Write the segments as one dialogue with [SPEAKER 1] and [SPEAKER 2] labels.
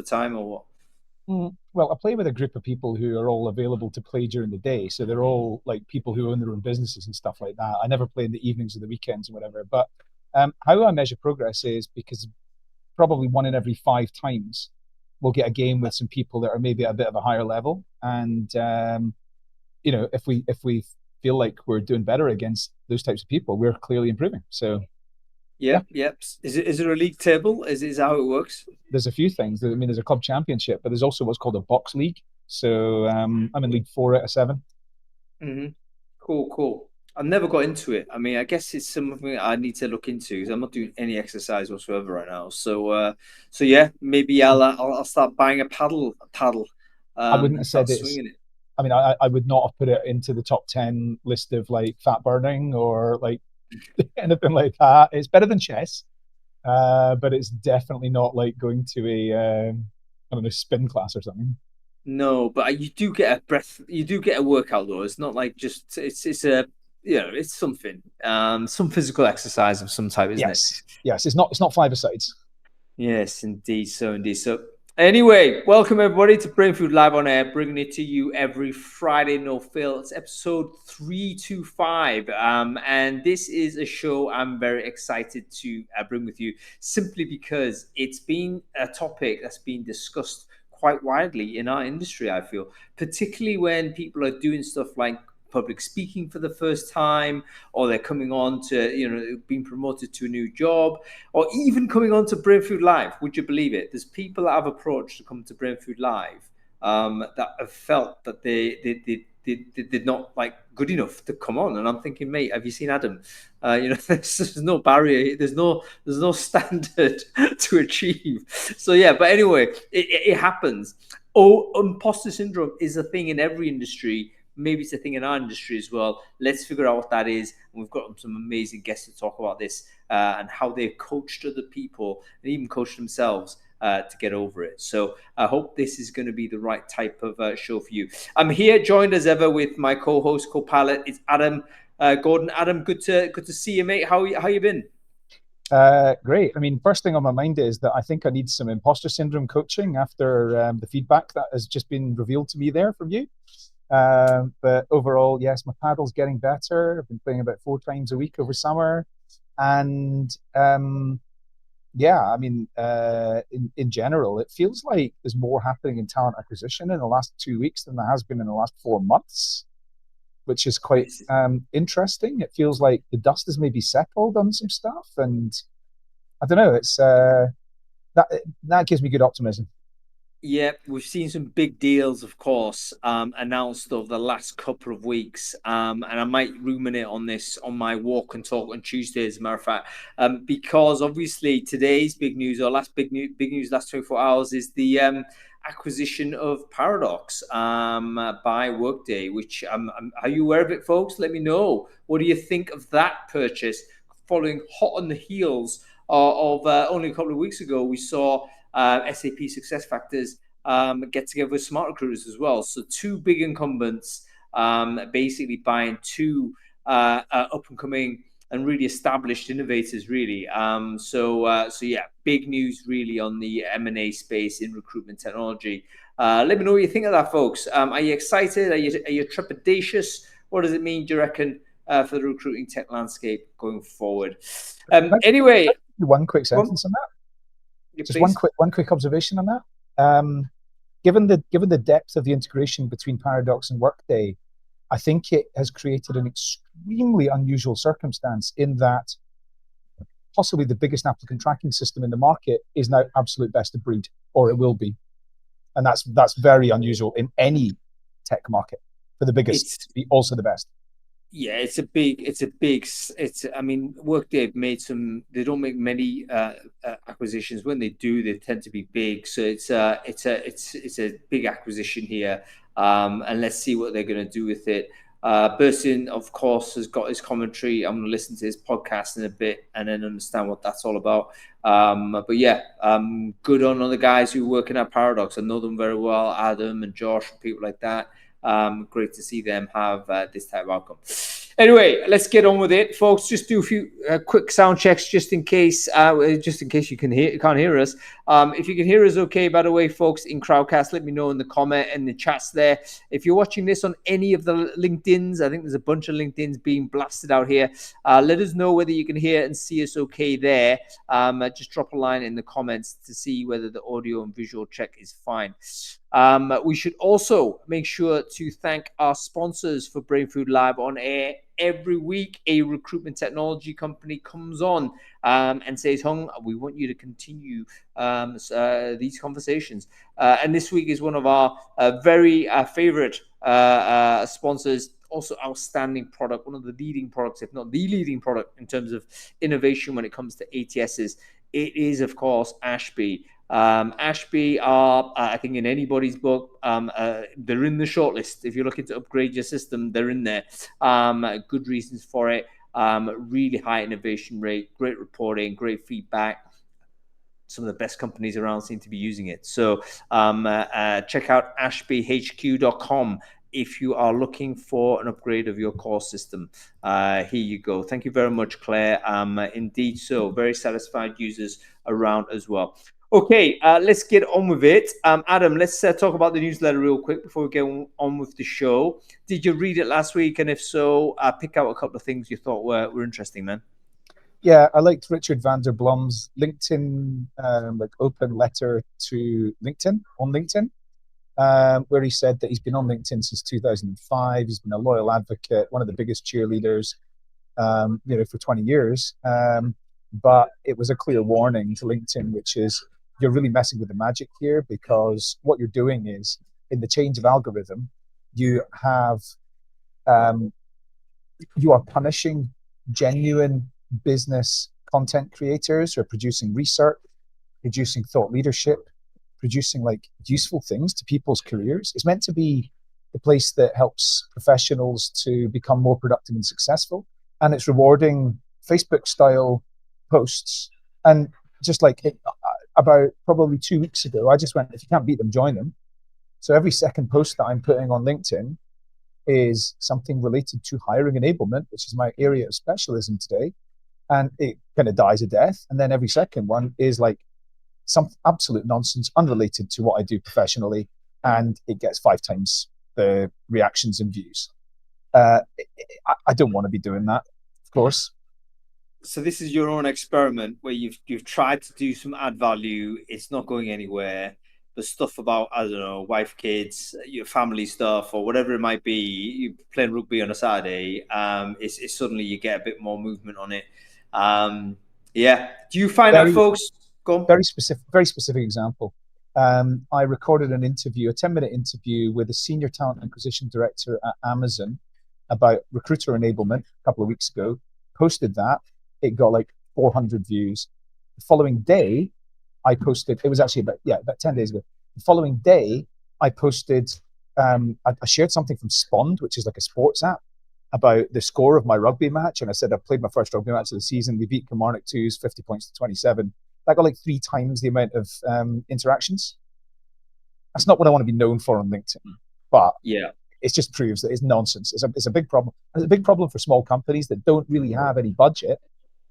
[SPEAKER 1] the time or what?
[SPEAKER 2] Well, I play with a group of people who are all available to play during the day. So they're all like people who own their own businesses and stuff like that. I never play in the evenings or the weekends or whatever. But how I measure progress is because probably one in every 5 times we'll get a game with some people that are maybe at a bit of a higher level. And if we feel like we're doing better against those types of people, we're clearly improving. So yeah,
[SPEAKER 1] Yep. Is there a league table? Is how it works?
[SPEAKER 2] there's a few things. I mean, there's a club championship, but there's also what's called a box league. So I'm in league 4 out of 7.
[SPEAKER 1] Hmm. Cool. I've never got into it. I mean, I guess it's something I need to look into because I'm not doing any exercise whatsoever right now. So yeah, maybe I'll start buying a paddle,
[SPEAKER 2] I wouldn't
[SPEAKER 1] and
[SPEAKER 2] have said
[SPEAKER 1] start
[SPEAKER 2] it's.
[SPEAKER 1] swinging it.
[SPEAKER 2] I mean, I would not have put it into the top 10 list of like fat burning or like anything like that. It's better than chess, but it's definitely not like going to I don't know, spin class or something.
[SPEAKER 1] No, but you do get a breath. You do get a workout though. It's not like just it's a it's something. Some physical exercise of some type, isn't it?
[SPEAKER 2] Yes. It's not 5 sides.
[SPEAKER 1] Yes, indeed. So, anyway, welcome everybody to Brainfood Live on Air, bringing it to you every Friday, no fail. It's episode 325. And this is a show I'm very excited to bring with you simply because it's been a topic that's been discussed quite widely in our industry, I feel, particularly when people are doing stuff like public speaking for the first time, or they're coming on to, being promoted to a new job, or even coming on to Brainfood Live. Would you believe it? There's people that I've approached to come to Brainfood Live that have felt that they did not like good enough to come on, and I'm thinking, mate, have you seen Adam? There's no barrier, there's no standard to achieve. So yeah, but anyway, it happens. Imposter syndrome is a thing in every industry. Maybe it's a thing in our industry as well. Let's figure out what that is. And we've got some amazing guests to talk about this and how they've coached other people and even coached themselves to get over it. So I hope this is going to be the right type of show for you. I'm here, joined as ever with my co-host, co-pilot. It's Adam Gordon. Adam, good to see you, mate. How you been?
[SPEAKER 2] Great. I mean, first thing on my mind is that I think I need some imposter syndrome coaching after the feedback that has just been revealed to me there from you. But overall, yes, my paddle's getting better. I've been playing about 4 times a week over summer. And yeah, I mean, in general, it feels like there's more happening in talent acquisition in the last 2 weeks than there has been in the last 4 months, which is quite interesting. It feels like the dust has maybe settled on some stuff, and I don't know. It's that gives me good optimism.
[SPEAKER 1] Yeah, we've seen some big deals, of course, announced over the last couple of weeks. And I might ruminate on this on my walk and talk on Tuesday, as a matter of fact, because obviously today's big news, or big news last 24 hours, is the acquisition of Paradox by Workday. Which are you aware of it, folks? Let me know. What do you think of that purchase? Following hot on the heels of only a couple of weeks ago, we saw SAP SuccessFactors get together with Smart Recruiters as well. So two big incumbents basically buying two up and coming and really established innovators, really. So yeah, big news really on the M&A space in recruitment technology. Let me know what you think of that, folks. Are you excited? Are you trepidatious? What does it mean, do you reckon, for the recruiting tech landscape going forward? Anyway,
[SPEAKER 2] One quick sentence on that. Just
[SPEAKER 1] please.
[SPEAKER 2] one quick observation on that. Given the depth of the integration between Paradox and Workday, I think it has created an extremely unusual circumstance in that possibly the biggest applicant tracking system in the market is now absolute best of breed, or it will be, and that's very unusual in any tech market for the biggest to be also the best.
[SPEAKER 1] Yeah, I mean, Workday have made they don't make many acquisitions. When they do, they tend to be big. So it's a big acquisition here. And let's see what they're going to do with it. Bursin, of course, has got his commentary. I'm going to listen to his podcast in a bit and then understand what that's all about. But yeah, good on the guys who work in at Paradox. I know them very well, Adam and Josh and people like that. Great to see them have this type of outcome. Anyway, let's get on with it, folks. Just do a few quick sound checks, just in case you can't hear us. If you can hear us, okay. By the way, folks, in Crowdcast, let me know in the comment and the chats there. If you're watching this on any of the LinkedIn's, I think there's a bunch of LinkedIn's being blasted out here. Let us know whether you can hear and see us okay there. Just drop a line in the comments to see whether the audio and visual check is fine. We should also make sure to thank our sponsors for Brainfood Live on air. Every week, a recruitment technology company comes on and says, Hung, we want you to continue these conversations. And this week is one of our very favorite sponsors. Also, outstanding product, one of the leading products, if not the leading product in terms of innovation when it comes to ATSs. It is, of course, Ashby. Ashby are, I think, in anybody's book, they're in the shortlist. If you're looking to upgrade your system, they're in there. Good reasons for it. Really high innovation rate, great reporting, great feedback. Some of the best companies around seem to be using it. So check out ashbyhq.com if you are looking for an upgrade of your core system. Here you go. Thank you very much, Claire. Indeed, so very satisfied users around as well. Okay, let's get on with it. Adam, let's talk about the newsletter real quick before we get on with the show. Did you read it last week? And if so, pick out a couple of things you thought were interesting, man.
[SPEAKER 2] Yeah, I liked Richard van der Blom's LinkedIn like open letter to LinkedIn on LinkedIn, where he said that he's been on LinkedIn since 2005. He's been a loyal advocate, one of the biggest cheerleaders, for 20 years. But it was a clear warning to LinkedIn, which is you're really messing with the magic here, because what you're doing is in the change of algorithm, you have you are punishing genuine business content creators who are producing research, producing thought leadership, producing like useful things to people's careers. It's meant to be the place that helps professionals to become more productive and successful. And it's rewarding Facebook style posts. And just like about probably 2 weeks ago, I just went, if you can't beat them, join them. So every second post that I'm putting on LinkedIn is something related to hiring enablement, which is my area of specialism today. And it kind of dies a death. And then every second one is like some absolute nonsense unrelated to what I do professionally. And it gets 5 times the reactions and views. I don't want to be doing that, of course.
[SPEAKER 1] So this is your own experiment where you've tried to do some add value. It's not going anywhere. The stuff about, I don't know, wife, kids, your family stuff, or whatever it might be, you playing rugby on a Saturday. It's suddenly you get a bit more movement on it. Yeah. Do you find that,
[SPEAKER 2] Very,
[SPEAKER 1] folks? Go on.
[SPEAKER 2] very specific example. I recorded an interview, a 10-minute interview with a senior talent acquisition director at Amazon about recruiter enablement a couple of weeks ago. Posted that. It got like 400 views. The following day, I posted, it was actually about 10 days ago. The following day, I posted, I shared something from Spond, which is like a sports app, about the score of my rugby match. And I said, I played my first rugby match of the season. We beat Kilmarnock 2s, 50 points to 27. That got like 3 times the amount of interactions. That's not what I want to be known for on LinkedIn. But
[SPEAKER 1] yeah,
[SPEAKER 2] it just proves that it's nonsense. It's a big problem. It's a big problem for small companies that don't really have any budget,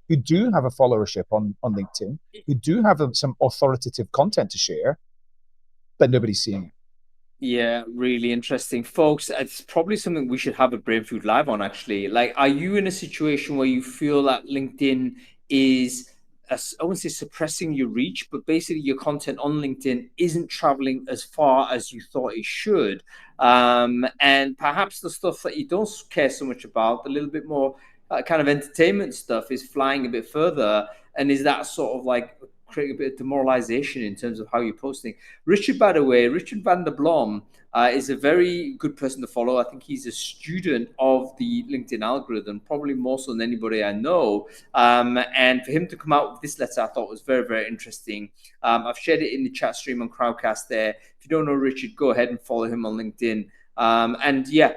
[SPEAKER 2] who do have a followership on LinkedIn, who do have some authoritative content to share, but nobody's seeing it.
[SPEAKER 1] Yeah, really interesting. Folks, it's probably something we should have a Brainfood Live on, actually. Like, are you in a situation where you feel that LinkedIn is, I wouldn't say suppressing your reach, but basically your content on LinkedIn isn't traveling as far as you thought it should? And perhaps the stuff that you don't care so much about, a little bit more kind of entertainment stuff, is flying a bit further. And is that sort of like creating a bit of demoralization in terms of how you're posting? Richard, by the way, Richard van der Blom is a very good person to follow. I think he's a student of the LinkedIn algorithm, probably more so than anybody I know. And for him to come out with this letter, I thought was very, very interesting. I've shared it in the chat stream on Crowdcast there. If you don't know Richard, go ahead and follow him on LinkedIn. And yeah,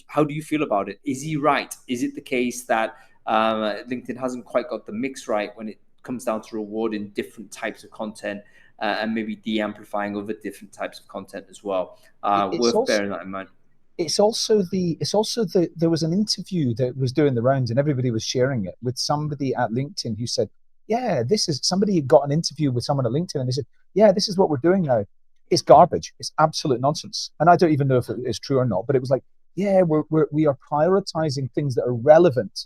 [SPEAKER 1] how do you feel about it? Is he right? Is it the case that LinkedIn hasn't quite got the mix right when it comes down to rewarding different types of content and maybe de-amplifying other different types of content as well?
[SPEAKER 2] It's
[SPEAKER 1] Worth
[SPEAKER 2] also
[SPEAKER 1] bearing that in mind.
[SPEAKER 2] it's also the there was an interview that was doing the rounds and everybody was sharing it with somebody at LinkedIn who said, yeah, this is somebody got an interview with someone at LinkedIn and they said, yeah, this is what we're doing now. It's garbage. It's absolute nonsense. And I don't even know if it is true or not, but it was like, yeah, we are prioritizing things that are relevant,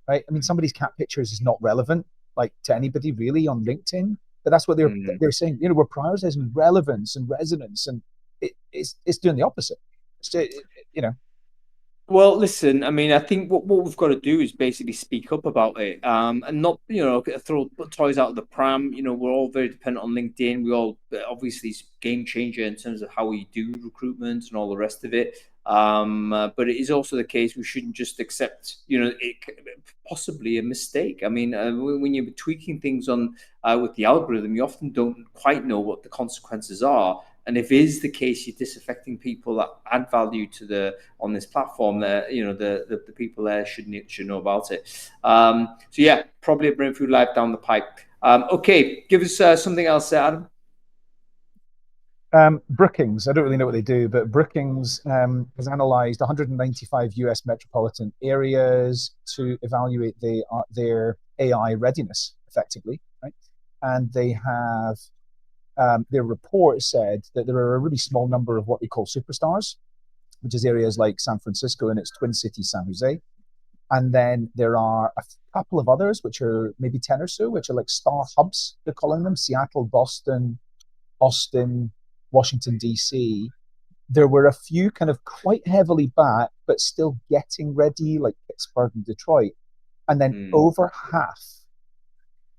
[SPEAKER 2] right? I mean, somebody's cat pictures is not relevant like to anybody really on LinkedIn, but that's what
[SPEAKER 1] Mm.
[SPEAKER 2] they're saying. You know, we're prioritizing relevance and resonance, and it's doing the opposite. You know,
[SPEAKER 1] Well, listen, I mean, I think what we've got to do is basically speak up about it, and not, throw toys out of the pram. We're all very dependent on LinkedIn. We all obviously it's a game changer in terms of how we do recruitment and all the rest of it. But it is also the case we shouldn't just accept, it possibly a mistake. I mean, when you're tweaking things on with the algorithm, you often don't quite know what the consequences are. And if it is the case, you're disaffecting people that add value to the on this platform. That the people there should know about it. So yeah, probably a Brainfood Live down the pipe. Okay, give us something else, Adam.
[SPEAKER 2] Brookings, I don't really know what they do, but Brookings has analyzed 195 US metropolitan areas to evaluate their AI readiness effectively, right? And they have their report said that there are a really small number of what they call superstars, which is areas like San Francisco and its twin city, San Jose. And then there are a couple of others, which are maybe 10 or so, which are like star hubs, they're calling them Seattle, Boston, Austin, Washington, D.C. There were a few kind of quite heavily back, but still getting ready, like Pittsburgh and Detroit. And then
[SPEAKER 1] Mm.
[SPEAKER 2] over half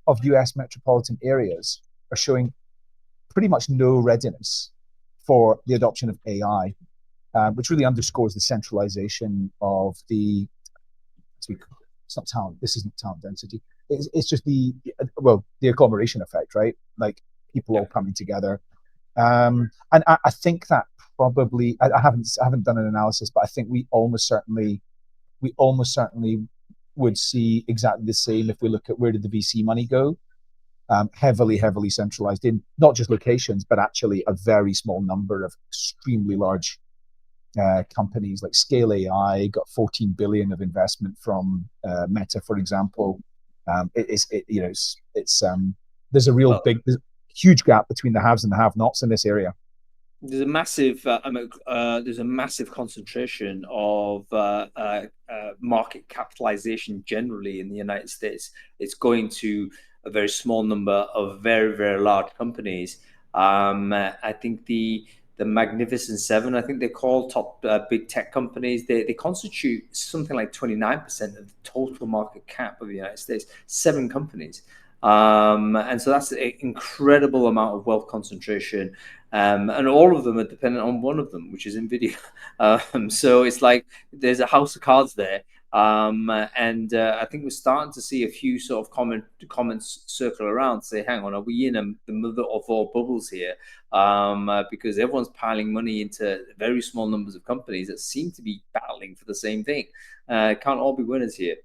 [SPEAKER 2] of US metropolitan areas are showing pretty much no readiness for the adoption of AI, which really underscores the centralization of it's not talent. This isn't talent density. It's just the agglomeration effect, right? Like people
[SPEAKER 1] Yeah.
[SPEAKER 2] all coming together. And I think that probably I haven't done an analysis, but I think we almost certainly would see exactly the same if we look at where did the VC money go. Heavily centralized in not just locations, but actually a very small number of extremely large companies like Scale AI got 14 billion of investment from Meta, for example. There's a
[SPEAKER 1] Well,
[SPEAKER 2] there's a huge gap between the haves and the have-nots in this area.
[SPEAKER 1] there's a massive concentration of market capitalization generally in the United States. It's going to a very small number of very, very large companies. I think the Magnificent Seven, I think they call top big tech companies. They constitute something like 29% of the total market cap of the United States. 7 companies. And so that's an incredible amount of wealth concentration. And all of them are dependent on one of them, which is NVIDIA. So it's like there's a house of cards there. And I think we're starting to see a few sort of comments circle around, say, hang on, are we in the mother of all bubbles here? Because everyone's piling money into very small numbers of companies that seem to be battling for the same thing. Can't all be winners here.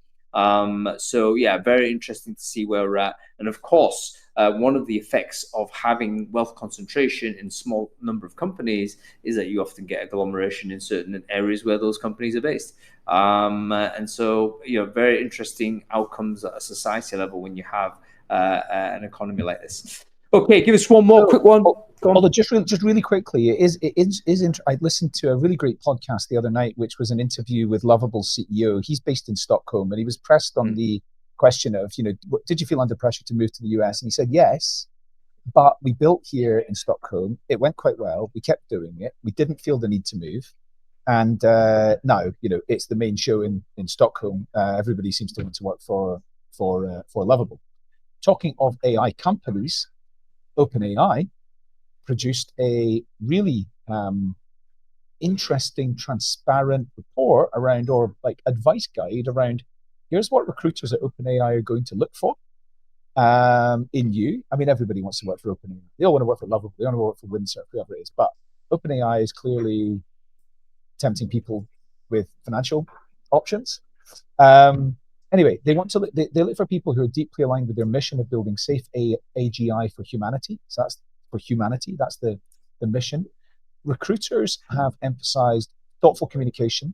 [SPEAKER 1] So yeah, very interesting to see where we're at. And of course, one of the effects of having wealth concentration in small number of companies is that you often get agglomeration in certain areas where those companies are based. And so, very interesting outcomes at a society level when you have an economy like this. Okay, give us one more
[SPEAKER 2] So,
[SPEAKER 1] quick one. Go
[SPEAKER 2] although
[SPEAKER 1] on.
[SPEAKER 2] just really quickly, I listened to a really great podcast the other night, which was an interview with Lovable CEO. He's based in Stockholm, and he was pressed on
[SPEAKER 1] Mm.
[SPEAKER 2] the question of, did you feel under pressure to move to the US? And he said yes, but we built here in Stockholm. It went quite well. We kept doing it. We didn't feel the need to move. And now, it's the main show in Stockholm. Everybody seems to want to work for Lovable. Talking of AI companies, OpenAI produced a really interesting, transparent report around, or like advice guide around, here's what recruiters at OpenAI are going to look for in you. I mean, everybody wants to work for OpenAI. They all want to work for Lovable. They want to work for Windsurf, whoever it is. But OpenAI is clearly tempting people with financial options. Anyway, they look for people who are deeply aligned with their mission of building safe AGI for humanity. So that's for humanity. That's the mission. Recruiters have emphasized thoughtful communication,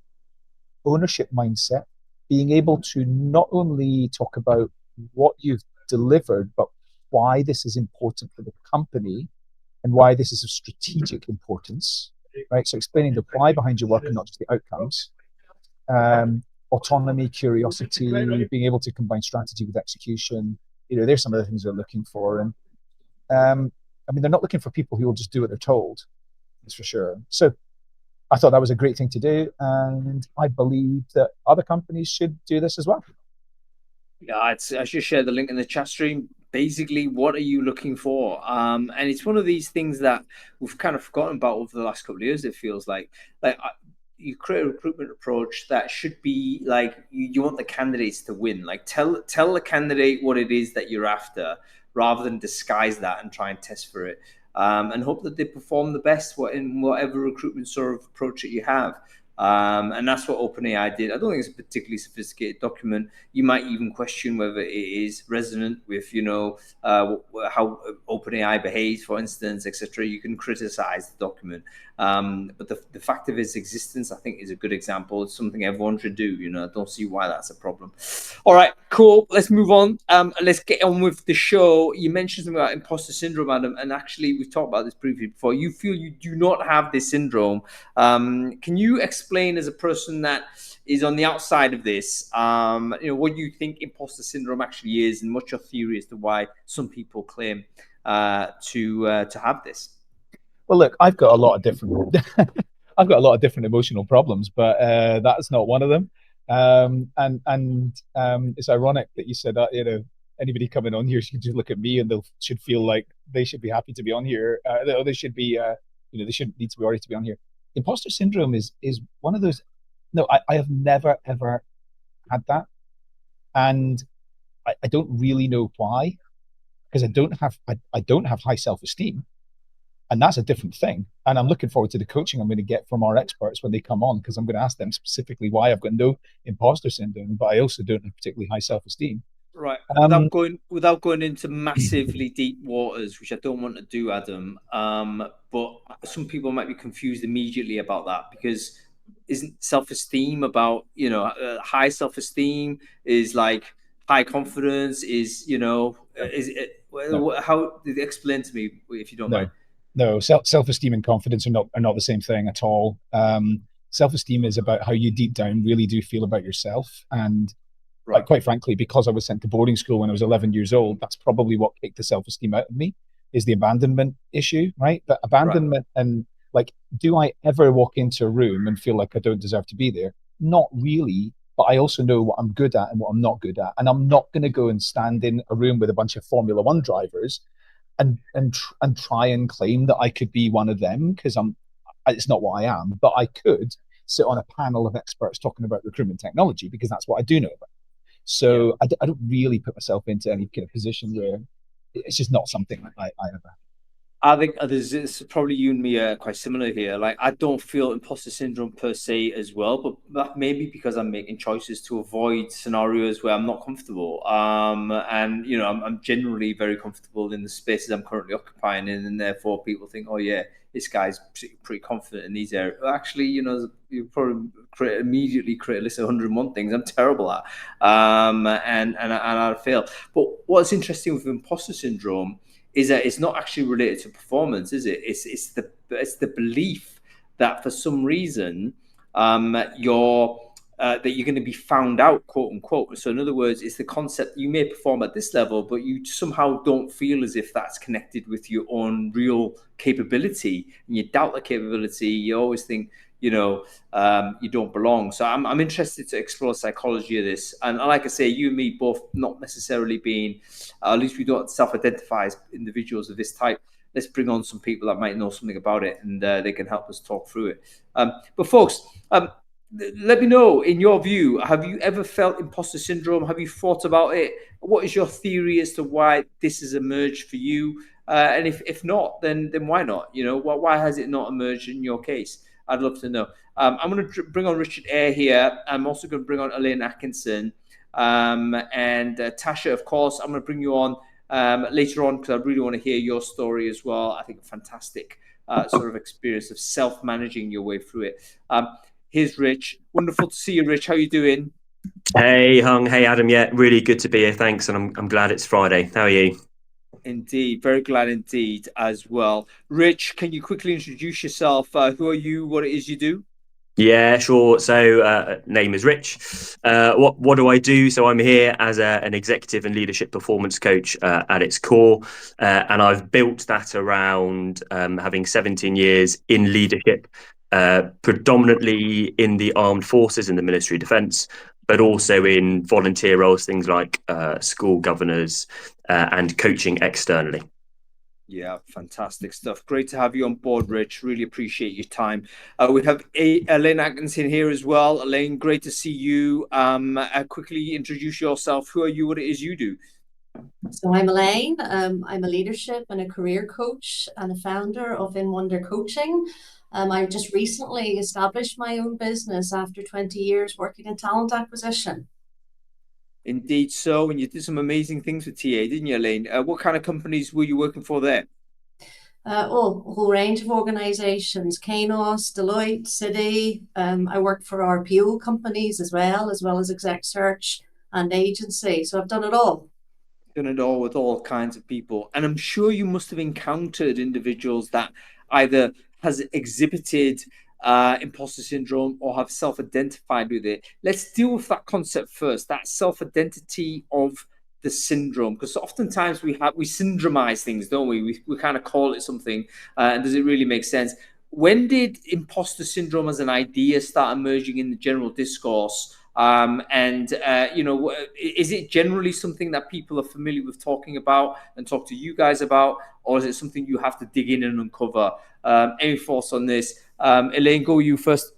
[SPEAKER 2] ownership mindset, being able to not only talk about what you've delivered, but why this is important for the company and why this is of strategic importance, right? So explaining the why behind your work and not just the outcomes. Autonomy, curiosity, being able to combine strategy with execution. There's some of the things they're looking for. And they're not looking for people who will just do what they're told, that's for sure. So I thought that was a great thing to do. And I believe that other companies should do this as well.
[SPEAKER 1] Yeah, I should share the link in the chat stream. Basically, what are you looking for? And it's one of these things that we've kind of forgotten about over the last couple of years. It feels like you create a recruitment approach that should be like you want the candidates to win. Like tell the candidate what it is that you're after, rather than disguise that and try and test for it. And hope that they perform the best in whatever recruitment sort of approach that you have. And that's what OpenAI did. I don't think it's a particularly sophisticated document. You might even question whether it is resonant with, how OpenAI behaves, for instance, etc. You can criticize the document. But the fact of its existence, I think, is a good example. It's something everyone should do. I don't see why that's a problem. All right, cool. Let's move on. Let's get on with the show. You mentioned something about imposter syndrome, Adam, and actually we've talked about this briefly before. You feel you do not have this syndrome. Can you explain, as a person that is on the outside of this, what you think imposter syndrome actually is, and what's your theory as to why some people claim to have this?
[SPEAKER 2] Well, look, I've got a lot of different emotional problems, but that's not one of them. It's ironic that you said that. Anybody coming on here should just look at me and they should feel like they should be happy to be on here. They should be, they shouldn't need to be worried to be on here. Imposter syndrome is one of those. No, I have never ever had that, and I don't really know why, because I don't have high self-esteem. And that's a different thing. And I'm looking forward to the coaching I'm going to get from our experts when they come on, because I'm going to ask them specifically why I've got no imposter syndrome, but I also don't have particularly high self-esteem.
[SPEAKER 1] Right. Without going into massively deep waters, which I don't want to do, Adam. But some people might be confused immediately about that, because isn't self-esteem about, high self-esteem is like high confidence is, is it,
[SPEAKER 2] No.
[SPEAKER 1] how did explain to me, if you don't mind?
[SPEAKER 2] No, self-esteem and confidence are not the same thing at all. Self-esteem is about how you deep down really do feel about yourself. And
[SPEAKER 1] Right.
[SPEAKER 2] quite frankly, because I was sent to boarding school when I was 11 years old, that's probably what kicked the self-esteem out of me, is the abandonment issue, right? But abandonment, right. And do I ever walk into a room and feel like I don't deserve to be there? Not really, but I also know what I'm good at and what I'm not good at. And I'm not going to go and stand in a room with a bunch of Formula One drivers and try and claim that I could be one of them, because it's not what I am. But I could sit on a panel of experts talking about recruitment technology, because that's what I do know about. So yeah. I don't really put myself into any kind of position where it's just not something I ever.
[SPEAKER 1] I think there's probably you and me are quite similar here. Like, I don't feel imposter syndrome per se as well, but that maybe because I'm making choices to avoid scenarios where I'm not comfortable. And I'm generally very comfortable in the spaces I'm currently occupying in, and therefore people think, oh yeah, this guy's pretty confident in these areas. Actually, you probably immediately create a list of 101 things I'm terrible at, and I fail. But what's interesting with imposter syndrome is that it's not actually related to performance, is it? It's the belief that for some reason you're that you're going to be found out, quote unquote. So in other words, it's the concept you may perform at this level, but you somehow don't feel as if that's connected with your own real capability, and you doubt the capability. You always think, you don't belong. So I'm interested to explore psychology of this. And like I say, you and me both not necessarily being, at least we don't self-identify as individuals of this type. Let's bring on some people that might know something about it, and they can help us talk through it. But folks, let me know, in your view, have you ever felt imposter syndrome? Have you thought about it? What is your theory as to why this has emerged for you? And if not, then why not? Why has it not emerged in your case? I'd love to know. I'm going to bring on Richard Eyre here. I'm also going to bring on Elaine Atkinson. And Tasha, of course, I'm going to bring you on later on, because I really want to hear your story as well. I think a fantastic sort of experience of self-managing your way through it. Here's Rich. Wonderful to see you, Rich. How you doing?
[SPEAKER 3] Hey, Hung. Hey, Adam. Yeah, really good to be here. Thanks. And I'm glad it's Friday. How are you?
[SPEAKER 1] Indeed, very glad indeed as well. Rich, can you quickly introduce yourself? Who are you? What it is you do?
[SPEAKER 3] Yeah, sure. So, name is Rich. What do I do? So, I'm here as an executive and leadership performance coach at its core, and I've built that around having 17 years in leadership, predominantly in the armed forces in the Ministry of Defence, but also in volunteer roles, things like school governors and coaching externally.
[SPEAKER 1] Yeah, fantastic stuff. Great to have you on board, Rich. Really appreciate your time. We have Elaine Atkinson here as well. Elaine, great to see you. Quickly introduce yourself. Who are you? What it is you do?
[SPEAKER 4] So I'm Elaine. I'm a leadership and a career coach and a founder of In Wonder Coaching. I just recently established my own business after 20 years working in talent acquisition.
[SPEAKER 1] Indeed so. And you did some amazing things with TA, didn't you, Elaine? What kind of companies were you working for there?
[SPEAKER 4] A whole range of organizations, Kainos, Deloitte, Citi. I worked for RPO companies as well as Exec Search and agency. So I've done it all.
[SPEAKER 1] Done it all with all kinds of people. And I'm sure you must have encountered individuals that either has exhibited imposter syndrome or have self-identified with it. Let's deal with that concept first, that self-identity of the syndrome, because oftentimes we syndromize things, don't we? We kind of call it something, and does it really make sense? When did imposter syndrome as an idea start emerging in the general discourse? Is it generally something that people are familiar with talking about and talk to you guys about, or is it something you have to dig in and uncover? Any thoughts on this? Elaine, go you first.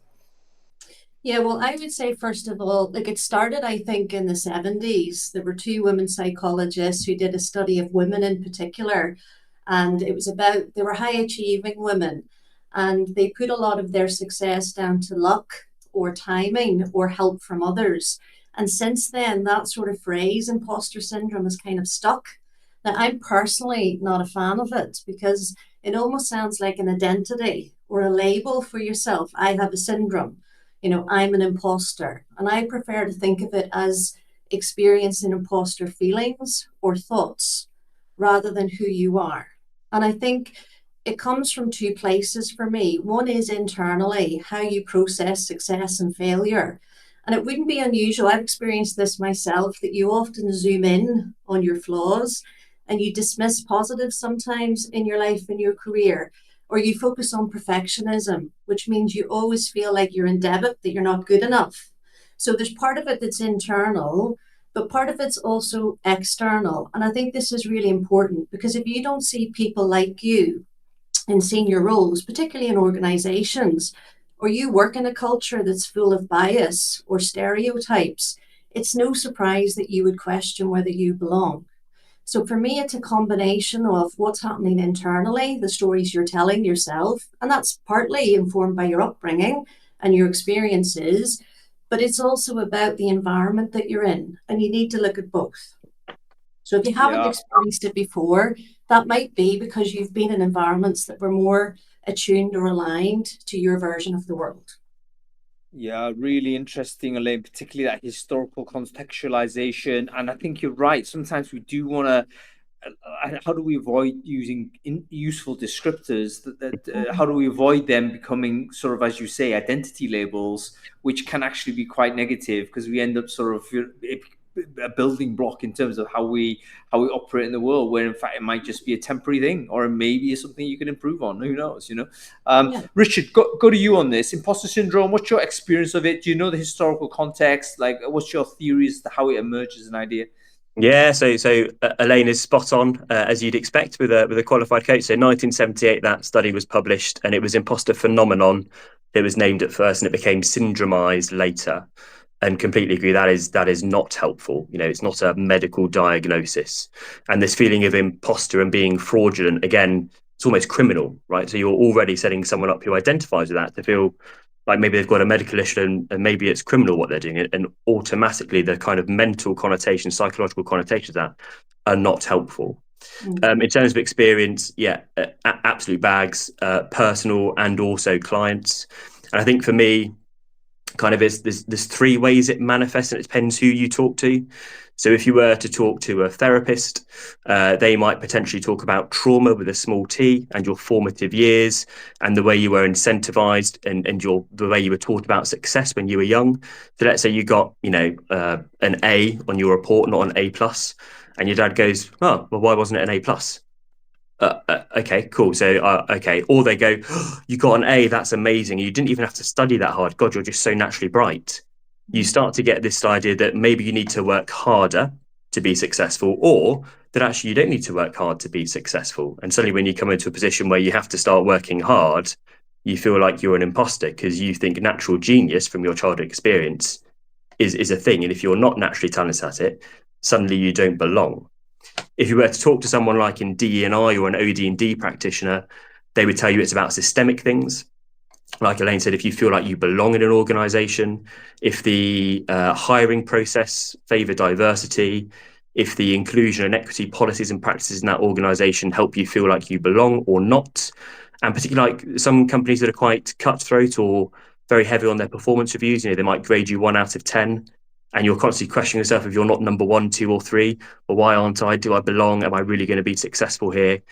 [SPEAKER 4] Yeah, well, I would say, first of all, like it started, I think, in the 70s. There were two women psychologists who did a study of women in particular. And it was about, they were high achieving women, and they put a lot of their success down to luck or timing or help from others. And since then, that sort of phrase, imposter syndrome, is kind of stuck. Now, I'm personally not a fan of it because it almost sounds like an identity or a label for yourself. I have a syndrome, I'm an imposter. And I prefer to think of it as experiencing imposter feelings or thoughts rather than who you are. And I think it comes from two places for me. One is internally, how you process success and failure. And it wouldn't be unusual, I've experienced this myself, that you often zoom in on your flaws and you dismiss positives sometimes in your life and your career, or you focus on perfectionism, which means you always feel like you're in debit, that you're not good enough. So there's part of it that's internal, but part of it's also external. And I think this is really important because if you don't see people like you in senior roles, particularly in organizations, or you work in a culture that's full of bias or stereotypes, it's no surprise that you would question whether you belong. So for me, it's a combination of what's happening internally, the stories you're telling yourself, and that's partly informed by your upbringing and your experiences, but it's also about the environment that you're in, and you need to look at both. So if you haven't
[SPEAKER 1] Yeah.
[SPEAKER 4] experienced it before, that might be because you've been in environments that were more attuned or aligned to your version of the world.
[SPEAKER 1] Yeah, really interesting, Elaine, particularly that historical contextualization. And I think you're right. Sometimes we do want to how do we avoid using useful descriptors how do we avoid them becoming sort of, as you say, identity labels, which can actually be quite negative because we end up sort of a building block in terms of how we operate in the world, where in fact it might just be a temporary thing, or maybe it's something you can improve on. Who knows?
[SPEAKER 4] Yeah.
[SPEAKER 1] Richard, go to you on this imposter syndrome. What's your experience of it? Do you know the historical context? Like, what's your theories as to how it emerges as an idea?
[SPEAKER 3] Yeah, so Elaine is spot on as you'd expect with a qualified coach. So 1978, that study was published, and it was imposter phenomenon. It was named at first, and it became syndromized later. And completely agree, that is not helpful. It's not a medical diagnosis, and this feeling of imposter and being fraudulent, again, it's almost criminal, right? So you're already setting someone up who identifies with that to feel like maybe they've got a medical issue, and maybe it's criminal what they're doing, and automatically the kind of mental connotations, psychological connotations of that are not helpful. In terms of experience, yeah, absolute bags, personal and also clients. And I think for me, kind of there's three ways it manifests, and it depends who you talk to. So if you were to talk to a therapist, they might potentially talk about trauma with a small t and your formative years and the way you were incentivized and the way you were taught about success when you were young. So let's say you got, an A on your report, not an A plus, and your dad goes, oh, well, why wasn't it an A plus? Okay, cool. So, okay. Or they go, oh, you got an A, that's amazing. You didn't even have to study that hard. God, you're just so naturally bright. You start to get this idea that maybe you need to work harder to be successful, or that actually you don't need to work hard to be successful. And suddenly when you come into a position where you have to start working hard, you feel like you're an imposter because you think natural genius from your childhood experience is a thing. And if you're not naturally talented at it, suddenly you don't belong. If you were to talk to someone like in DE&I or an OD&D practitioner, they would tell you it's about systemic things. Like Elaine said, if you feel like you belong in an organization, if the hiring process favor diversity, if the inclusion and equity policies and practices in that organization help you feel like you belong or not, and particularly like some companies that are quite cutthroat or very heavy on their performance reviews, they might grade you 1 out of 10, and you're constantly questioning yourself if you're not number 1, 2, or 3. Well, why aren't I? Do I belong? Am I really going to be successful here?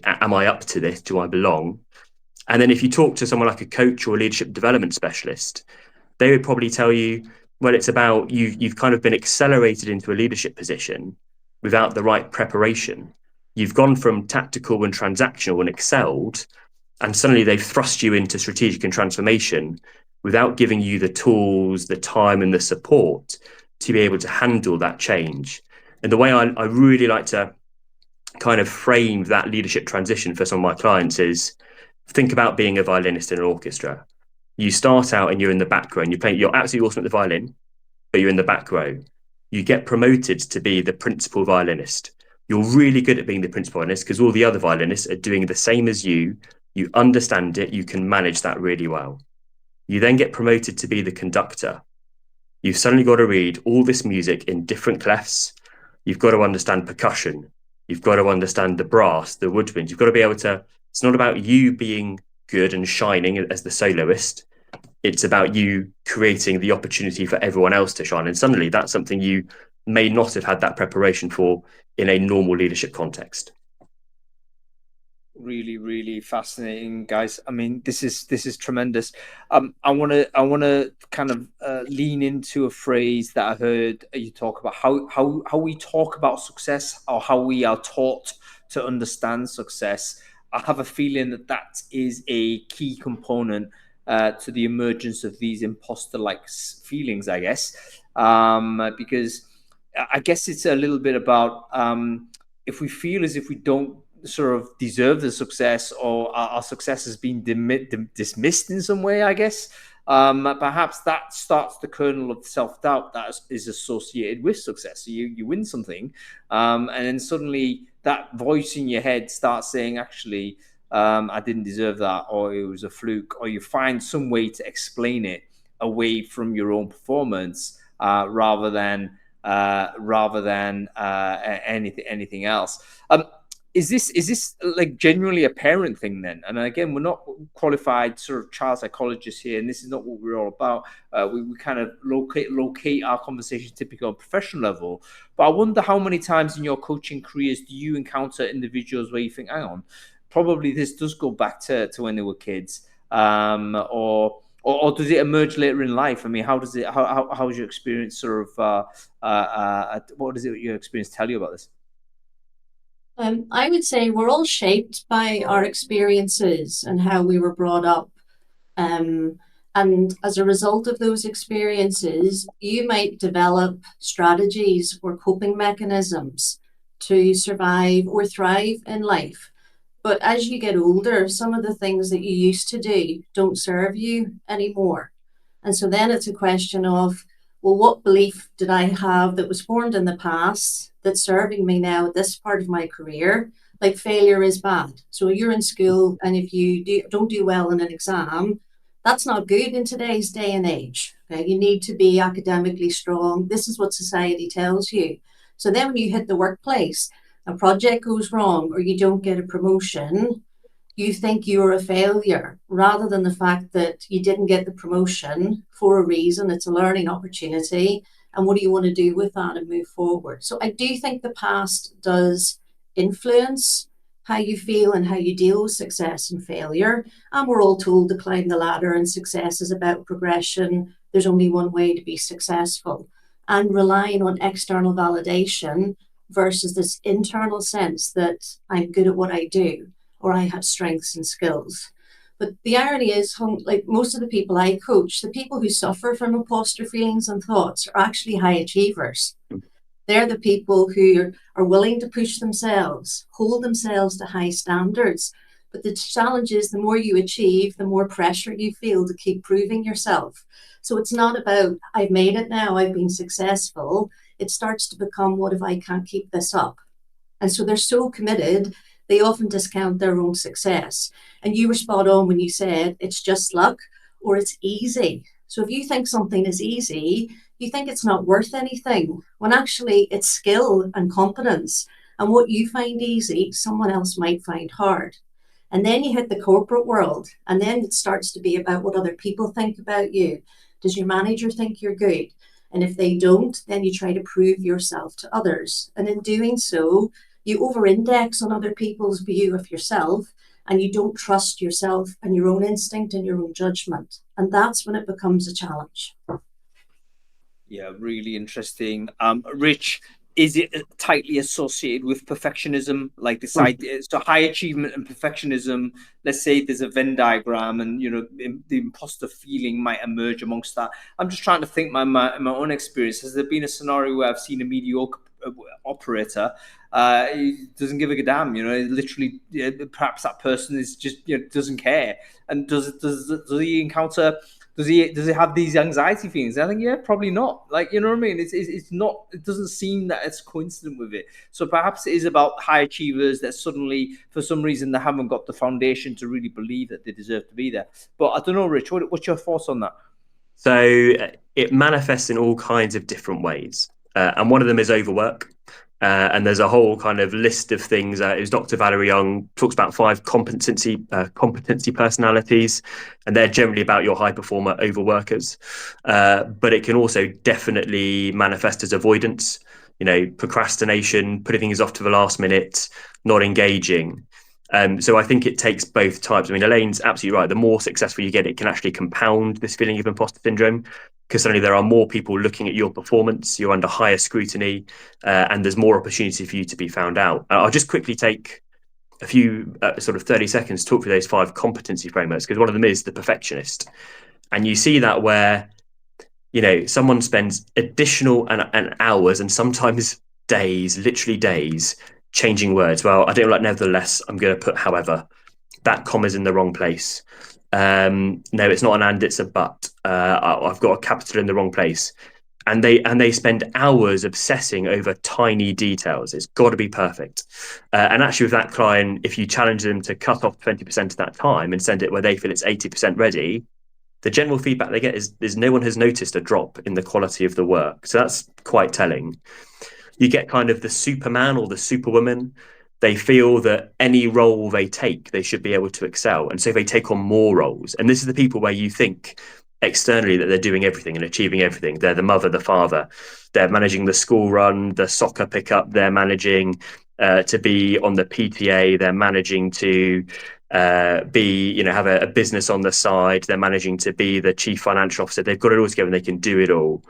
[SPEAKER 3] Am I up to this? Do I belong? And then if you talk to someone like a coach or a leadership development specialist, they would probably tell you, well, it's about you've kind of been accelerated into a leadership position without the right preparation. You've gone from tactical and transactional and excelled, and suddenly they've thrust you into strategic and transformation without giving you the tools, the time, and the support to be able to handle that change. And the way I really like to kind of frame that leadership transition for some of my clients is, think about being a violinist in an orchestra. You start out and you're in the back row and you're absolutely awesome at the violin, but you're in the back row. You get promoted to be the principal violinist. You're really good at being the principal violinist because all the other violinists are doing the same as you. You understand it. You can manage that really well. You then get promoted to be the conductor. You've suddenly got to read all this music in different clefs. You've got to understand percussion. You've got to understand the brass, the woodwinds. You've got to be able to, it's not about you being good and shining as the soloist. It's about you creating the opportunity for everyone else to shine. And suddenly that's something you may not have had that preparation for in a normal leadership context.
[SPEAKER 1] Really, really fascinating, guys. I mean, this is tremendous. I want to kind of lean into a phrase that I heard you talk about, how we talk about success, or how we are taught to understand success. I have a feeling that is a key component to the emergence of these imposter-like feelings, I guess, because I guess it's a little bit about if we feel as if we don't sort of deserve the success, or our success has been dismissed in some way, I guess. Perhaps that starts the kernel of self-doubt that is associated with success. So you win something, and then suddenly that voice in your head starts saying, actually, I didn't deserve that, or it was a fluke, or you find some way to explain it away from your own performance, rather than anything else. Is this like genuinely a parent thing then? And again, we're not qualified sort of child psychologists here, and this is not what we're all about. We kind of locate our conversation typically on a professional level. But I wonder how many times in your coaching careers do you encounter individuals where you think, hang on, probably this does go back to when they were kids, or does it emerge later in life? I mean, how does your experience sort of what does your experience tell you about this?
[SPEAKER 4] I would say we're all shaped by our experiences and how we were brought up. And as a result of those experiences, you might develop strategies or coping mechanisms to survive or thrive in life. But as you get older, some of the things that you used to do don't serve you anymore. And so then it's a question of, well, what belief did I have that was formed in the past that's serving me now at this part of my career? Like, failure is bad. So you're in school, and if you don't do well in an exam, that's not good in today's day and age. Okay? You need to be academically strong. This is what society tells you. So then when you hit the workplace, a project goes wrong or you don't get a promotion, you think you're a failure rather than the fact that you didn't get the promotion for a reason. It's a learning opportunity. And what do you want to do with that and move forward? So I do think the past does influence how you feel and how you deal with success and failure. And we're all told to climb the ladder, and success is about progression. There's only one way to be successful. And relying on external validation versus this internal sense that I'm good at what I do, or I have strengths and skills. But the irony is, like most of the people I coach, the people who suffer from imposter feelings and thoughts are actually high achievers. They're the people who are willing to push themselves, hold themselves to high standards. But the challenge is the more you achieve, the more pressure you feel to keep proving yourself. So it's not about, I've made it now, I've been successful. It starts to become, what if I can't keep this up? And so they're so committed, they often discount their own success. And you were spot on when you said it's just luck or it's easy. So if you think something is easy, you think it's not worth anything, when actually it's skill and competence. And what you find easy, someone else might find hard. And then you hit the corporate world, and then it starts to be about what other people think about you. Does your manager think you're good? And if they don't, then you try to prove yourself to others. And in doing so, you over-index on other people's view of yourself, and you don't trust yourself and your own instinct and your own judgment. And that's when it becomes a challenge.
[SPEAKER 1] Yeah, really interesting. Rich, is it tightly associated with perfectionism? Like this idea, so high achievement and perfectionism. Let's say there's a Venn diagram, and the imposter feeling might emerge amongst that. I'm just trying to think my own experience. Has there been a scenario where I've seen a mediocre operator? He doesn't give a damn. Literally, perhaps that person is just doesn't care. And does he encounter? Does he have these anxiety feelings? I think, yeah, probably not. Like, what I mean? It's not, it doesn't seem that it's coincident with it. So perhaps it is about high achievers that suddenly, for some reason, they haven't got the foundation to really believe that they deserve to be there. But I don't know, Rich, what's your thoughts on that?
[SPEAKER 3] So it manifests in all kinds of different ways. And one of them is overwork. And there's a whole kind of list of things. It was Dr. Valerie Young talks about 5 competency personalities, and they're generally about your high performer overworkers. But it can also definitely manifest as avoidance, procrastination, putting things off to the last minute, not engaging. So I think it takes both types. I mean, Elaine's absolutely right. The more successful you get, it can actually compound this feeling of imposter syndrome, because suddenly there are more people looking at your performance, you're under higher scrutiny, and there's more opportunity for you to be found out. I'll just quickly take a few sort of 30 seconds to talk through those 5 competency frameworks, because one of them is the perfectionist. And you see that where, someone spends additional and hours and sometimes days, literally days, changing words. Well, I don't like nevertheless, I'm going to put however. That comma's in the wrong place. No, it's not an and, it's a but. I've got a capital in the wrong place. And they spend hours obsessing over tiny details. It's got to be perfect. And actually, with that client, if you challenge them to cut off 20% of that time and send it where they feel it's 80% ready, the general feedback they get is no one has noticed a drop in the quality of the work. So that's quite telling. You get kind of the Superman or the Superwoman. They feel that any role they take, they should be able to excel. And so they take on more roles. And this is the people where you think externally that they're doing everything and achieving everything. They're the mother, the father. They're managing the school run, the soccer pickup. They're managing to be on the PTA. They're managing to have a business on the side. They're managing to be the chief financial officer. They've got it all together and they can do it all.